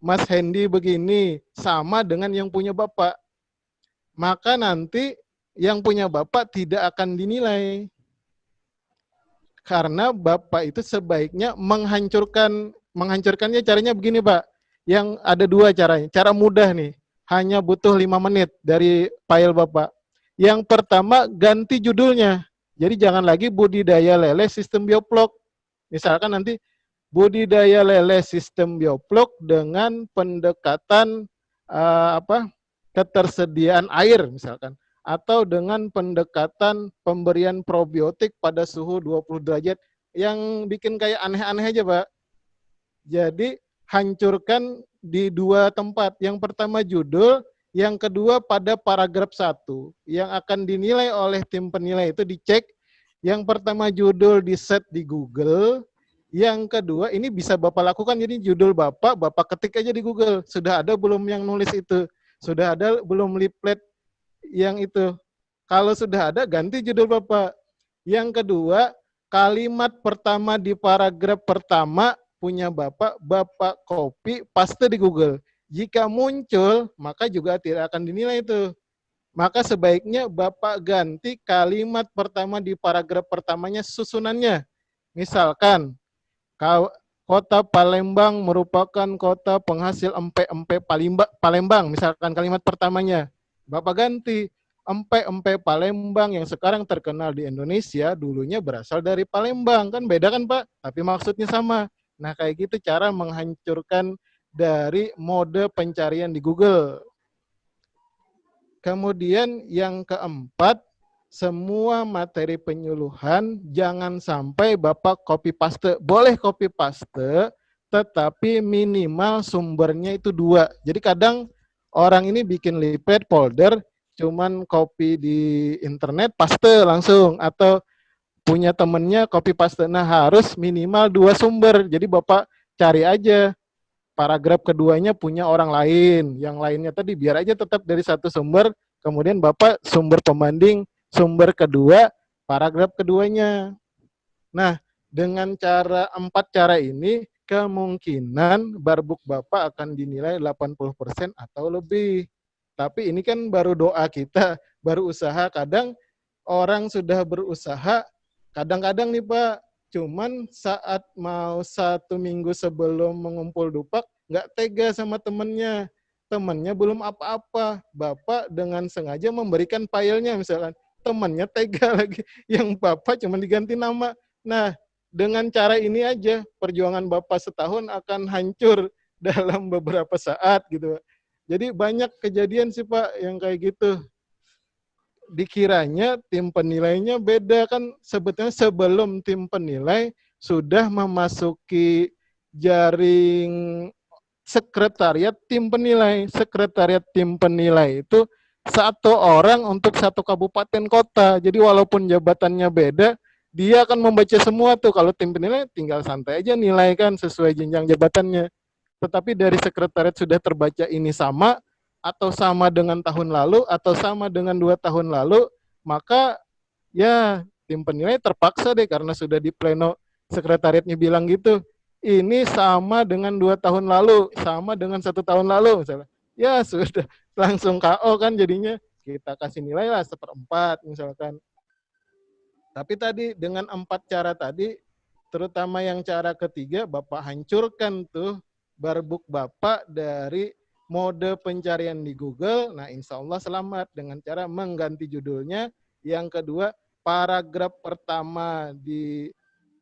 Mas Hendy begini, sama dengan yang punya Bapak. Maka nanti yang punya Bapak tidak akan dinilai. Karena Bapak itu sebaiknya menghancurkannya caranya begini Pak. Yang ada dua caranya, cara mudah nih. Hanya butuh 5 menit dari file Bapak. Yang pertama, ganti judulnya. Jadi jangan lagi budidaya lele sistem bioplog. Misalkan nanti budidaya lele sistem bioplog dengan pendekatan ketersediaan air misalkan. Atau dengan pendekatan pemberian probiotik pada suhu 20 derajat. Yang bikin kayak aneh-aneh aja Pak. Jadi hancurkan di 2 tempat. Yang pertama judul, yang kedua pada paragraf 1. Yang akan dinilai oleh tim penilai itu dicek. Yang pertama judul di set di Google. Yang kedua ini bisa Bapak lakukan, jadi judul Bapak ketik aja di Google. Sudah ada belum yang nulis itu? Sudah ada belum leaflet yang itu? Kalau sudah ada, ganti judul Bapak. Yang kedua, kalimat pertama di paragraf pertama punya Bapak copy, paste di Google. Jika muncul, maka juga tidak akan dinilai itu. Maka sebaiknya Bapak ganti kalimat pertama di paragraf pertamanya susunannya. Misalkan, Kota Palembang merupakan kota penghasil empek-empek Palembang. Misalkan kalimat pertamanya. Bapak ganti, empek-empek Palembang yang sekarang terkenal di Indonesia, dulunya berasal dari Palembang. Kan beda kan Pak? Tapi maksudnya sama. Nah, kayak gitu cara menghancurkan dari mode pencarian di Google. Kemudian yang keempat, semua materi penyuluhan jangan sampai Bapak copy paste. Boleh copy paste, tetapi minimal sumbernya itu 2. Jadi kadang orang ini bikin leaflet folder, cuman copy di internet, paste langsung. Atau punya temennya copy paste. Nah, harus minimal 2 sumber. Jadi Bapak cari aja paragraf keduanya punya orang lain. Yang lainnya tadi biar aja tetap dari 1 sumber. Kemudian Bapak sumber pembanding, sumber kedua, paragraf keduanya. Nah, dengan 4 cara ini, kemungkinan barbuk Bapak akan dinilai 80% atau lebih. Tapi ini kan baru doa kita, baru usaha. Kadang orang sudah berusaha, kadang-kadang nih Pak, cuman saat mau 1 minggu sebelum mengumpul dupak, nggak tega sama temennya. Temennya belum apa-apa. Bapak dengan sengaja memberikan filenya misalkan. Temennya tega lagi. Yang Bapak cuma diganti nama. Nah, dengan cara ini aja, perjuangan Bapak setahun akan hancur dalam beberapa saat gitu. Jadi banyak kejadian sih Pak yang kayak gitu. Dikiranya tim penilainya beda, kan sebetulnya sebelum tim penilai sudah memasuki jaring sekretariat tim penilai. Sekretariat tim penilai itu 1 orang untuk 1 kabupaten kota. Jadi walaupun jabatannya beda, dia akan membaca semua tuh. Kalau tim penilai tinggal santai aja nilai kan sesuai jenjang jabatannya. Tetapi dari sekretariat sudah terbaca ini sama, atau sama dengan tahun lalu, atau sama dengan 2 tahun lalu, maka ya tim penilai terpaksa deh karena sudah di pleno sekretariatnya bilang gitu. Ini sama dengan 2 tahun lalu, sama dengan 1 tahun lalu misalnya. Ya sudah langsung KO kan jadinya. Kita kasih nilai lah 1/4 misalkan. Tapi tadi dengan 4 cara tadi, terutama yang cara ketiga, Bapak hancurkan tuh barbuk Bapak dari mode pencarian di Google. Nah, insya Allah selamat dengan cara mengganti judulnya. Yang kedua, paragraf pertama di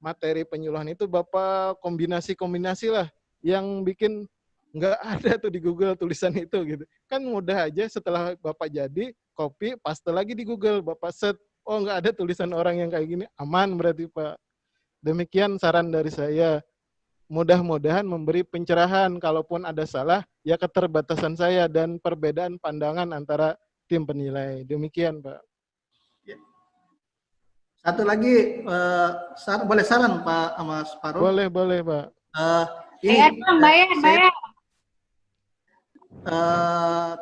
materi penyuluhan itu Bapak kombinasi-kombinasi lah yang bikin nggak ada tuh di Google tulisan itu gitu. Kan mudah aja setelah Bapak jadi, copy, paste lagi di Google, Bapak set, oh nggak ada tulisan orang yang kayak gini, aman berarti Pak. Demikian saran dari saya. Mudah-mudahan memberi pencerahan, kalaupun ada salah, ya keterbatasan saya dan perbedaan pandangan antara tim penilai. Demikian Pak. Satu lagi, boleh saran Pak Mas Farul? Boleh Pak. Ini bayar.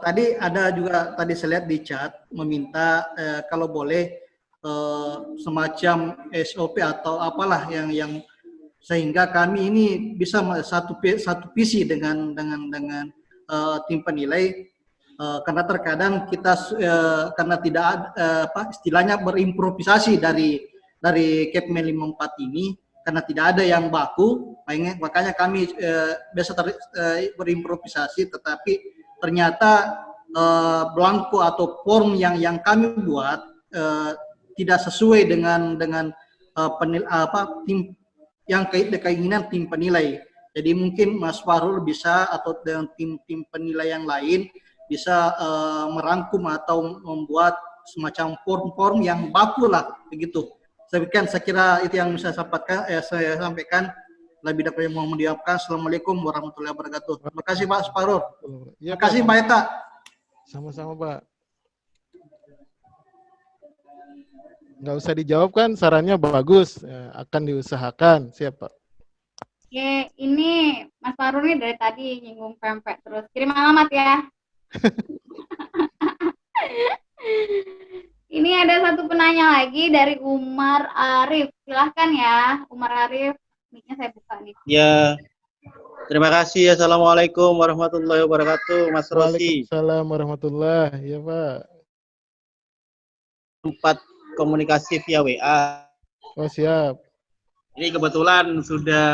Tadi ada juga, tadi saya lihat di chat, meminta kalau boleh semacam SOP atau apalah yang sehingga kami ini bisa satu visi dengan tim penilai, karena terkadang kita karena tidak ada istilahnya berimprovisasi dari Kepmen 54 ini, karena tidak ada yang baku, makanya kami biasa berimprovisasi, tetapi ternyata blanko atau form yang kami buat tidak sesuai dengan tim yang keinginan tim penilai. Jadi mungkin Mas Farul bisa atau dengan tim penilai yang lain bisa merangkum atau membuat semacam form-form yang baku lah begitu. Saya kira itu yang saya sampaikan. Lebih dari yang mau diucapkan. Assalamualaikum warahmatullahi wabarakatuh. Terima kasih Pak Farul. Ya, terima kasih Pak Eta. Sama-sama Pak. Nggak usah dijawab kan, sarannya bagus, ya, akan diusahakan. Siap Pak. Oke, ini Mas Farul nih dari tadi nyinggung pempek terus. Kirim alamat ya. Ini ada satu penanya lagi dari Umar Arif. Silahkan ya, Umar Arif. Mic-nya saya buka nih. Ya, terima kasih. Assalamualaikum warahmatullahi wabarakatuh, Mas Rosi. Waalaikumsalam warahmatullahi, ya Pak. Tempat komunikasi via WA. Oh siap. Ini kebetulan sudah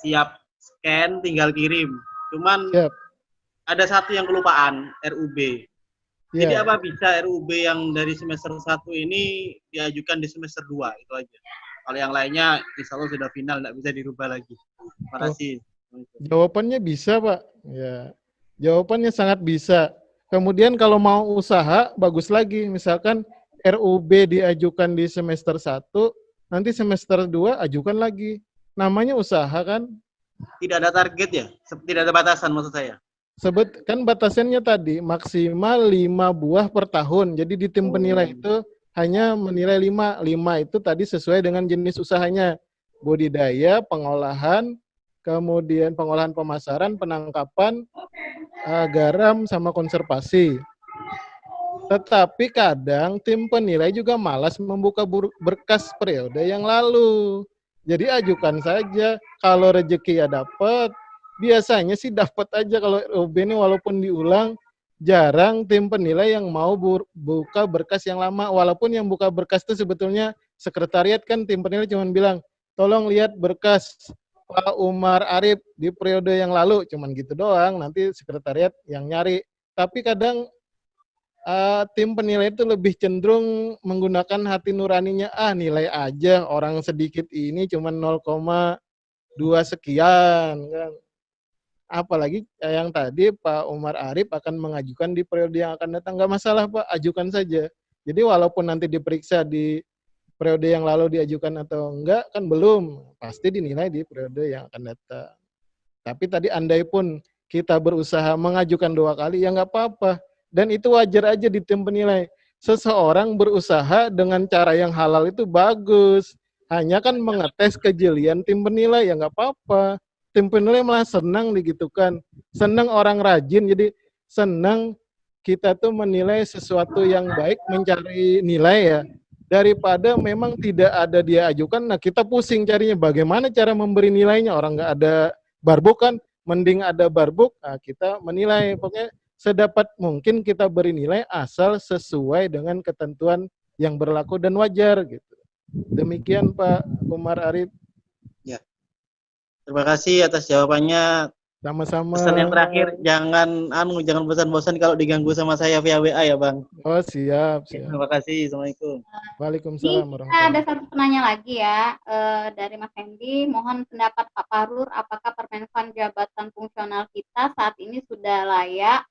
siap scan, tinggal kirim. Cuman siap. Ada satu yang kelupaan, RUB. Yeah. Jadi apa bisa RUB yang dari semester 1 ini diajukan di semester 2, itu aja. Kalau yang lainnya insya Allah sudah final, tidak bisa dirubah lagi. Terima kasih. Jawabannya bisa Pak. Ya, jawabannya sangat bisa. Kemudian kalau mau usaha, bagus lagi. Misalkan RUB diajukan di semester 1, nanti semester 2 ajukan lagi. Namanya usaha kan? Tidak ada target ya? Tidak ada batasan maksud saya? Kan batasannya tadi maksimal 5 buah per tahun. Jadi di tim penilai itu hanya menilai 5. 5 itu tadi sesuai dengan jenis usahanya. Budidaya, pengolahan, kemudian pengolahan pemasaran, penangkapan, garam, sama konservasi. Tetapi kadang tim penilai juga malas membuka berkas periode yang lalu. Jadi ajukan saja. Kalau rezeki ya dapat. Biasanya sih dapat aja kalau RUB ini walaupun diulang. Jarang tim penilai yang mau buka berkas yang lama. Walaupun yang buka berkas itu sebetulnya sekretariat kan, tim penilai cuma bilang, tolong lihat berkas Pak Umar Arif di periode yang lalu. Cuman gitu doang, nanti sekretariat yang nyari. Tapi kadang tim penilai itu lebih cenderung menggunakan hati nuraninya. Nilai aja, orang sedikit ini cuma 0,2 sekian. Kan. Apalagi yang tadi Pak Umar Arif akan mengajukan di periode yang akan datang. Nggak masalah Pak, ajukan saja. Jadi walaupun nanti diperiksa di periode yang lalu diajukan atau enggak, kan belum. Pasti dinilai di periode yang akan datang. Tapi tadi andai pun kita berusaha mengajukan 2 kali, ya nggak apa-apa. Dan itu wajar aja di tim penilai. Seseorang berusaha dengan cara yang halal itu bagus. Hanya kan mengetes kejelian tim penilai, ya nggak apa-apa. Tim penilai malah senang digitukan. Senang orang rajin, jadi senang kita tuh menilai sesuatu yang baik, mencari nilai ya. Daripada memang tidak ada dia ajukan, nah kita pusing carinya. Bagaimana cara memberi nilainya? Orang nggak ada barbuk kan, mending ada barbuk, nah kita menilai. Pokoknya sedapat mungkin kita beri nilai asal sesuai dengan ketentuan yang berlaku dan wajar gitu. Demikian Pak Umar Arif. Ya. Terima kasih atas jawabannya. Sama-sama. Pesan yang terakhir, jangan bosan-bosan kalau diganggu sama saya via WA ya, Bang. Oh, siap, siap. Terima kasih. Assalamualaikum. Waalaikumsalam Kita warahmatullahi ada satu penanya lagi ya dari Mas Hendy. Mohon pendapat Pak Fahrur, apakah Permenpan jabatan fungsional kita saat ini sudah layak,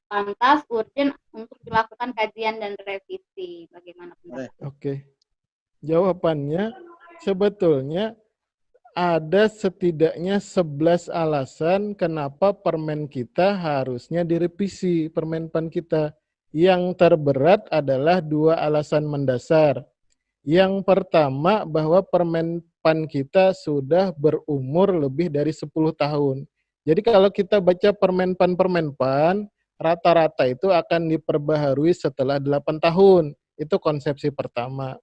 pantas, urgent untuk dilakukan kajian dan revisi? Bagaimana pendapat? Oke. Jawabannya sebetulnya ada setidaknya 11 alasan kenapa permen kita harusnya direvisi, Permenpan kita. Yang terberat adalah 2 alasan mendasar. Yang pertama bahwa Permenpan kita sudah berumur lebih dari 10 tahun. Jadi kalau kita baca Permenpan, rata-rata itu akan diperbaharui setelah 8 tahun. Itu konsepsi pertama.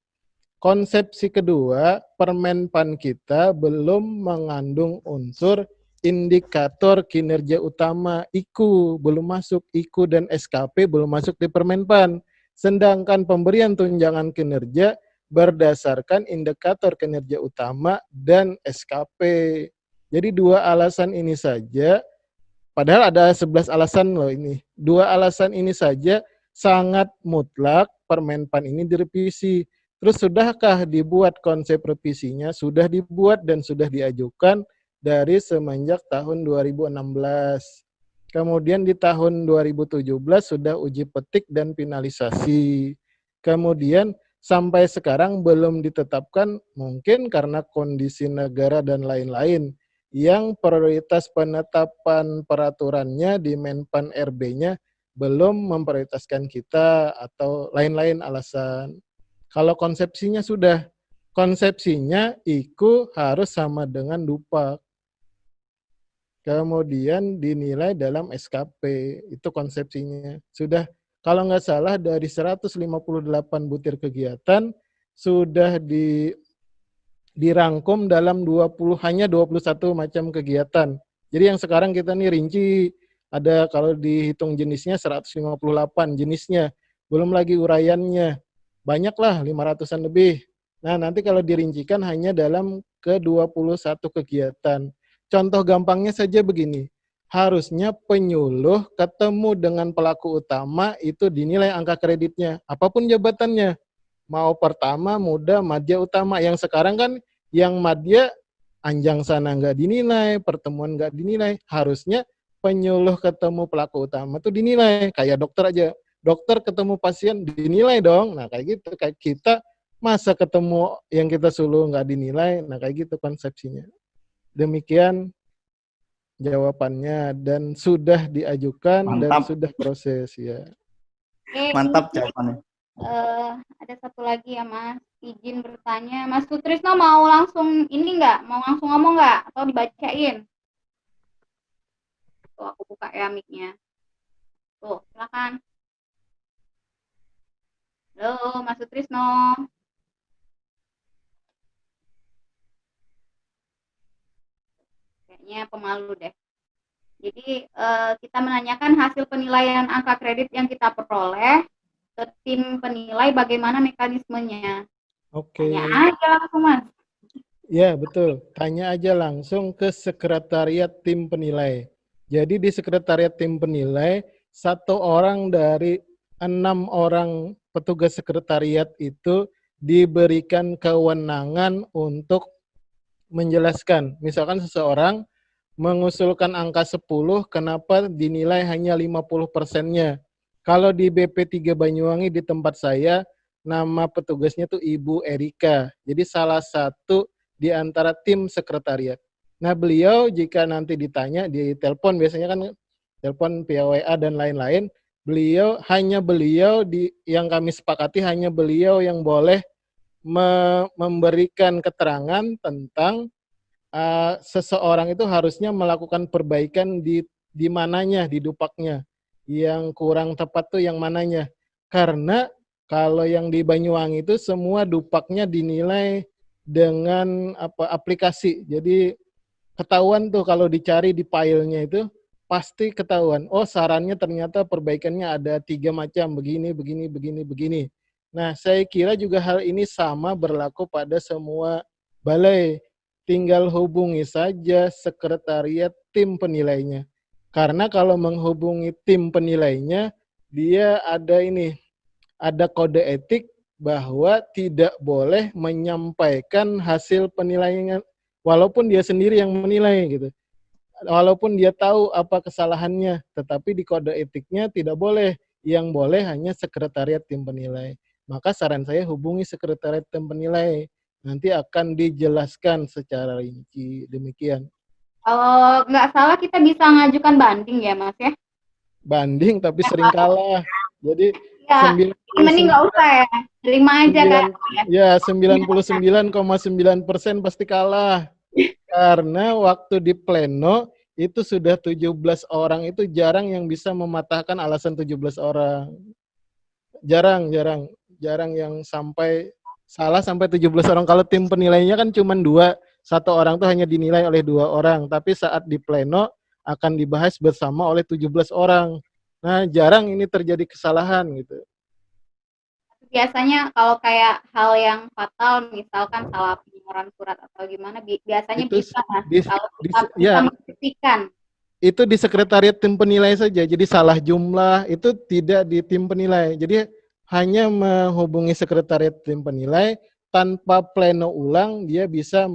Konsepsi kedua, Permenpan kita belum mengandung unsur indikator kinerja utama IKU, belum masuk. IKU dan SKP belum masuk di Permenpan. Sedangkan pemberian tunjangan kinerja berdasarkan indikator kinerja utama dan SKP. Jadi 2 alasan ini saja, padahal ada 11 alasan loh ini. 2 alasan ini saja sangat mutlak Permenpan ini direvisi. Terus sudahkah dibuat konsep revisinya? Sudah dibuat dan sudah diajukan dari semenjak tahun 2016. Kemudian di tahun 2017 sudah uji petik dan finalisasi. Kemudian sampai sekarang belum ditetapkan, mungkin karena kondisi negara dan lain-lain, yang prioritas penetapan peraturannya di Menpan RB-nya belum memprioritaskan kita atau lain-lain alasan. Kalau konsepsinya sudah, konsepsinya IKU harus sama dengan DUPAK. Kemudian dinilai dalam SKP, itu konsepsinya. Sudah, kalau nggak salah dari 158 butir kegiatan, sudah dirangkum dalam hanya 21 macam kegiatan. Jadi yang sekarang kita nih rinci, ada kalau dihitung jenisnya 158 jenisnya, belum lagi uraiannya. Banyaklah, 500-an lebih. Nah, nanti kalau dirincikan hanya dalam ke-21 kegiatan. Contoh gampangnya saja begini, harusnya penyuluh ketemu dengan pelaku utama itu dinilai angka kreditnya, apapun jabatannya. Mau pertama, muda, madya, utama. Yang sekarang kan yang madya, anjang sana nggak dinilai, pertemuan nggak dinilai. Harusnya penyuluh ketemu pelaku utama itu dinilai, kayak dokter aja. Dokter ketemu pasien dinilai dong. Nah kayak gitu, kayak kita masa ketemu yang kita suluh nggak dinilai. Nah kayak gitu konsepsinya. Demikian jawabannya dan sudah diajukan. Mantap. Dan sudah proses ya. Mantap jawabannya. Ada satu lagi ya Mas, izin bertanya. Mas Sutrisno mau langsung ini nggak? Mau langsung ngomong nggak? Atau dibacain? Tuh aku buka ya mic-nya. Tuh silakan. Halo, Mas Sutrisno. Kayaknya pemalu deh. Jadi kita menanyakan hasil penilaian angka kredit yang kita peroleh ke tim penilai, bagaimana mekanismenya. Oke. Tanya aja langsung, Mas. Ya, betul. Tanya aja langsung ke sekretariat tim penilai. Jadi di sekretariat tim penilai, 1 orang dari 6 orang petugas sekretariat itu diberikan kewenangan untuk menjelaskan. Misalkan seseorang mengusulkan angka 10, kenapa dinilai hanya 50%-nya. Kalau di BP3 Banyuwangi di tempat saya, nama petugasnya tuh Ibu Erika. Jadi salah satu di antara tim sekretariat. Nah beliau jika nanti ditanya, di telepon biasanya kan telepon via WA dan lain-lain, beliau yang kami sepakati hanya beliau yang boleh memberikan keterangan tentang seseorang itu harusnya melakukan perbaikan di mananya, di dupaknya. Yang kurang tepat tuh yang mananya. Karena kalau yang di Banyuwangi itu semua dupaknya dinilai dengan aplikasi. Jadi ketahuan tuh kalau dicari di filenya itu pasti ketahuan. Oh, sarannya ternyata perbaikannya ada 3 macam, begini. Nah, saya kira juga hal ini sama berlaku pada semua balai. tinggal hubungi saja sekretariat tim penilainya. Karena kalau menghubungi tim penilainya, dia ada kode etik bahwa tidak boleh menyampaikan hasil penilaian walaupun dia sendiri yang menilai gitu. Walaupun dia tahu apa kesalahannya, tetapi di kode etiknya tidak boleh. Yang boleh hanya sekretariat tim penilai. Maka saran saya hubungi sekretariat tim penilai. Nanti akan dijelaskan secara rinci. Demikian. Kalau nggak salah kita bisa ngajukan banding ya, Mas ya? Banding tapi sering kalah. Jadi Ya, mending nggak usah ya. Terima aja kan. Ya, 99,9% pasti kalah. Karena waktu di pleno itu sudah 17 orang, itu jarang yang bisa mematahkan alasan 17 orang. Jarang yang sampai salah sampai 17 orang. Kalau tim penilainya kan cuma 2, 1 orang tuh hanya dinilai oleh 2 orang, tapi saat di pleno akan dibahas bersama oleh 17 orang. Nah, jarang ini terjadi kesalahan gitu. Biasanya kalau kayak hal yang fatal, misalkan salah pengeluaran surat atau gimana, biasanya Itu bisa Mas. di- Kalau di- kita bisa ya. membuktikan. Itu di sekretariat tim penilai saja. Jadi salah jumlah itu tidak di tim penilai. Jadi hanya menghubungi sekretariat tim penilai tanpa pleno ulang dia bisa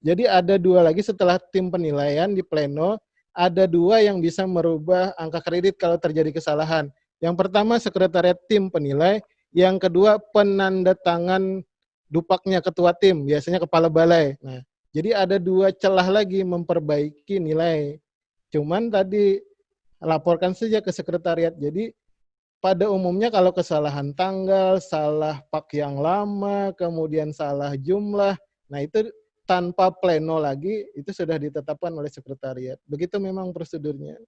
jadi ada 2 lagi setelah tim penilaian di pleno, ada 2 yang bisa merubah angka kredit kalau terjadi kesalahan. Yang pertama sekretariat tim penilai, yang kedua penandatangan dupaknya ketua tim, biasanya kepala balai. Nah, jadi ada 2 celah lagi memperbaiki nilai. Cuman tadi laporkan saja ke sekretariat. Jadi pada umumnya kalau kesalahan tanggal, salah pak yang lama, kemudian salah jumlah, nah itu tanpa pleno lagi, itu sudah ditetapkan oleh sekretariat. Begitu memang prosedurnya.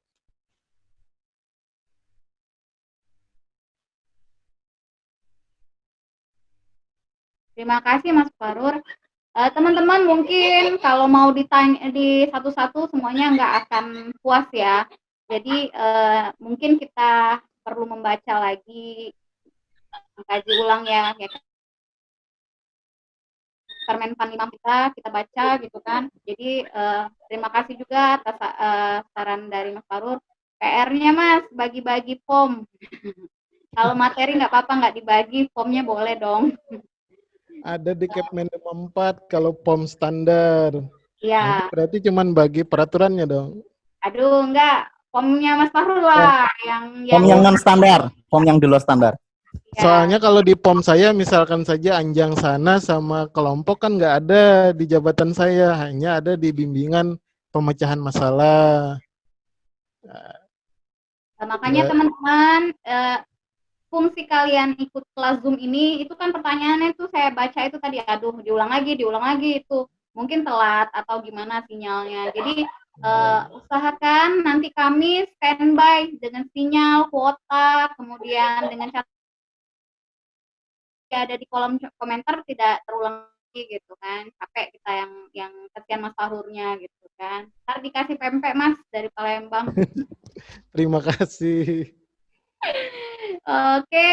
Terima kasih Mas Farur. Teman-teman mungkin kalau mau ditanya di satu-satu semuanya nggak akan puas ya. Jadi mungkin kita perlu membaca lagi, mengkaji ulang ya Permenpan 5 kita baca gitu kan. Jadi terima kasih juga atas saran dari Mas Farur. PR-nya Mas, bagi-bagi form. Kalau materi nggak apa-apa nggak dibagi, formnya boleh dong. Ada di Kepmen 54 kalau POM standar. Iya. Berarti cuman bagi peraturannya dong. Aduh, enggak. Formnya Mas Fahrul lah. Form yang non standar, form yang di luar standar. Soalnya kalau di POM saya misalkan saja anjang sana sama kelompok kan nggak ada di jabatan saya, hanya ada di bimbingan pemecahan masalah. Makanya teman-teman, fungsi kalian ikut kelas Zoom ini, itu kan pertanyaannya tuh saya baca itu tadi, aduh diulang lagi itu. Mungkin telat atau gimana sinyalnya. Jadi usahakan nanti kami standby dengan sinyal, kuota, kemudian dengan ada di kolom komentar tidak terulang lagi gitu kan. Capek kita yang kesian Mas Fahrurnya gitu kan. Ntar dikasih pempek Mas dari Palembang. Terima kasih. Oke,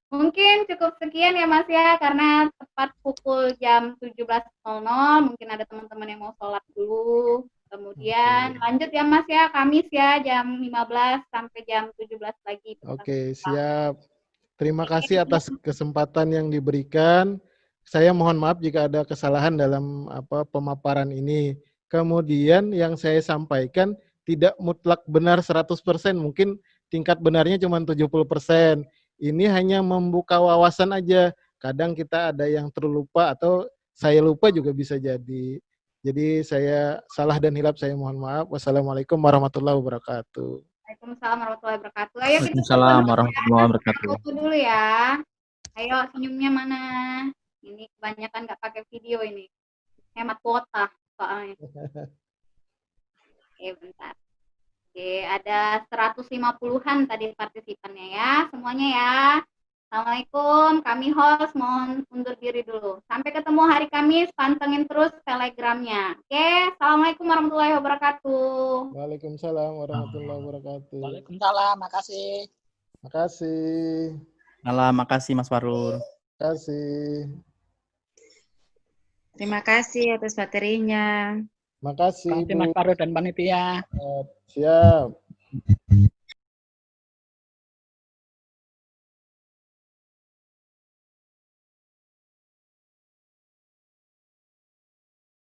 mungkin cukup sekian ya Mas ya, karena tepat pukul jam 17.00, mungkin ada teman-teman yang mau sholat dulu. Kemudian lanjut ya Mas ya, Kamis ya, jam 15 sampai jam 17 lagi. Oke, siap. Terima kasih atas kesempatan yang diberikan. Saya mohon maaf jika ada kesalahan dalam pemaparan ini. Kemudian yang saya sampaikan tidak mutlak benar 100%, mungkin tingkat benarnya cuma 70%. Ini hanya membuka wawasan aja. Kadang kita ada yang terlupa atau saya lupa juga bisa jadi. Jadi saya salah dan hilap, saya mohon maaf. Wassalamualaikum warahmatullahi wabarakatuh. Waalaikumsalam warahmatullahi wabarakatuh. Ayo kita Waalaikumsalam warahmatullahi wabarakatuh. foto dulu ya. Ayo senyumnya mana? Ini kebanyakan nggak pakai video ini. Hemat kuota soalnya. Oke, bentar. Oke, ada 150-an tadi partisipannya ya, semuanya ya. Assalamualaikum, kami host mohon undur diri dulu. Sampai ketemu hari Kamis, pantengin terus telegramnya. Oke, Assalamualaikum warahmatullahi wabarakatuh. Waalaikumsalam warahmatullahi wabarakatuh. Waalaikumsalam, makasih. Makasih. Makasih Mas Farur. Makasih. Terima kasih atas materinya. Makasih Terima kasih Mas Ibu. Farul dan panitia. Siap.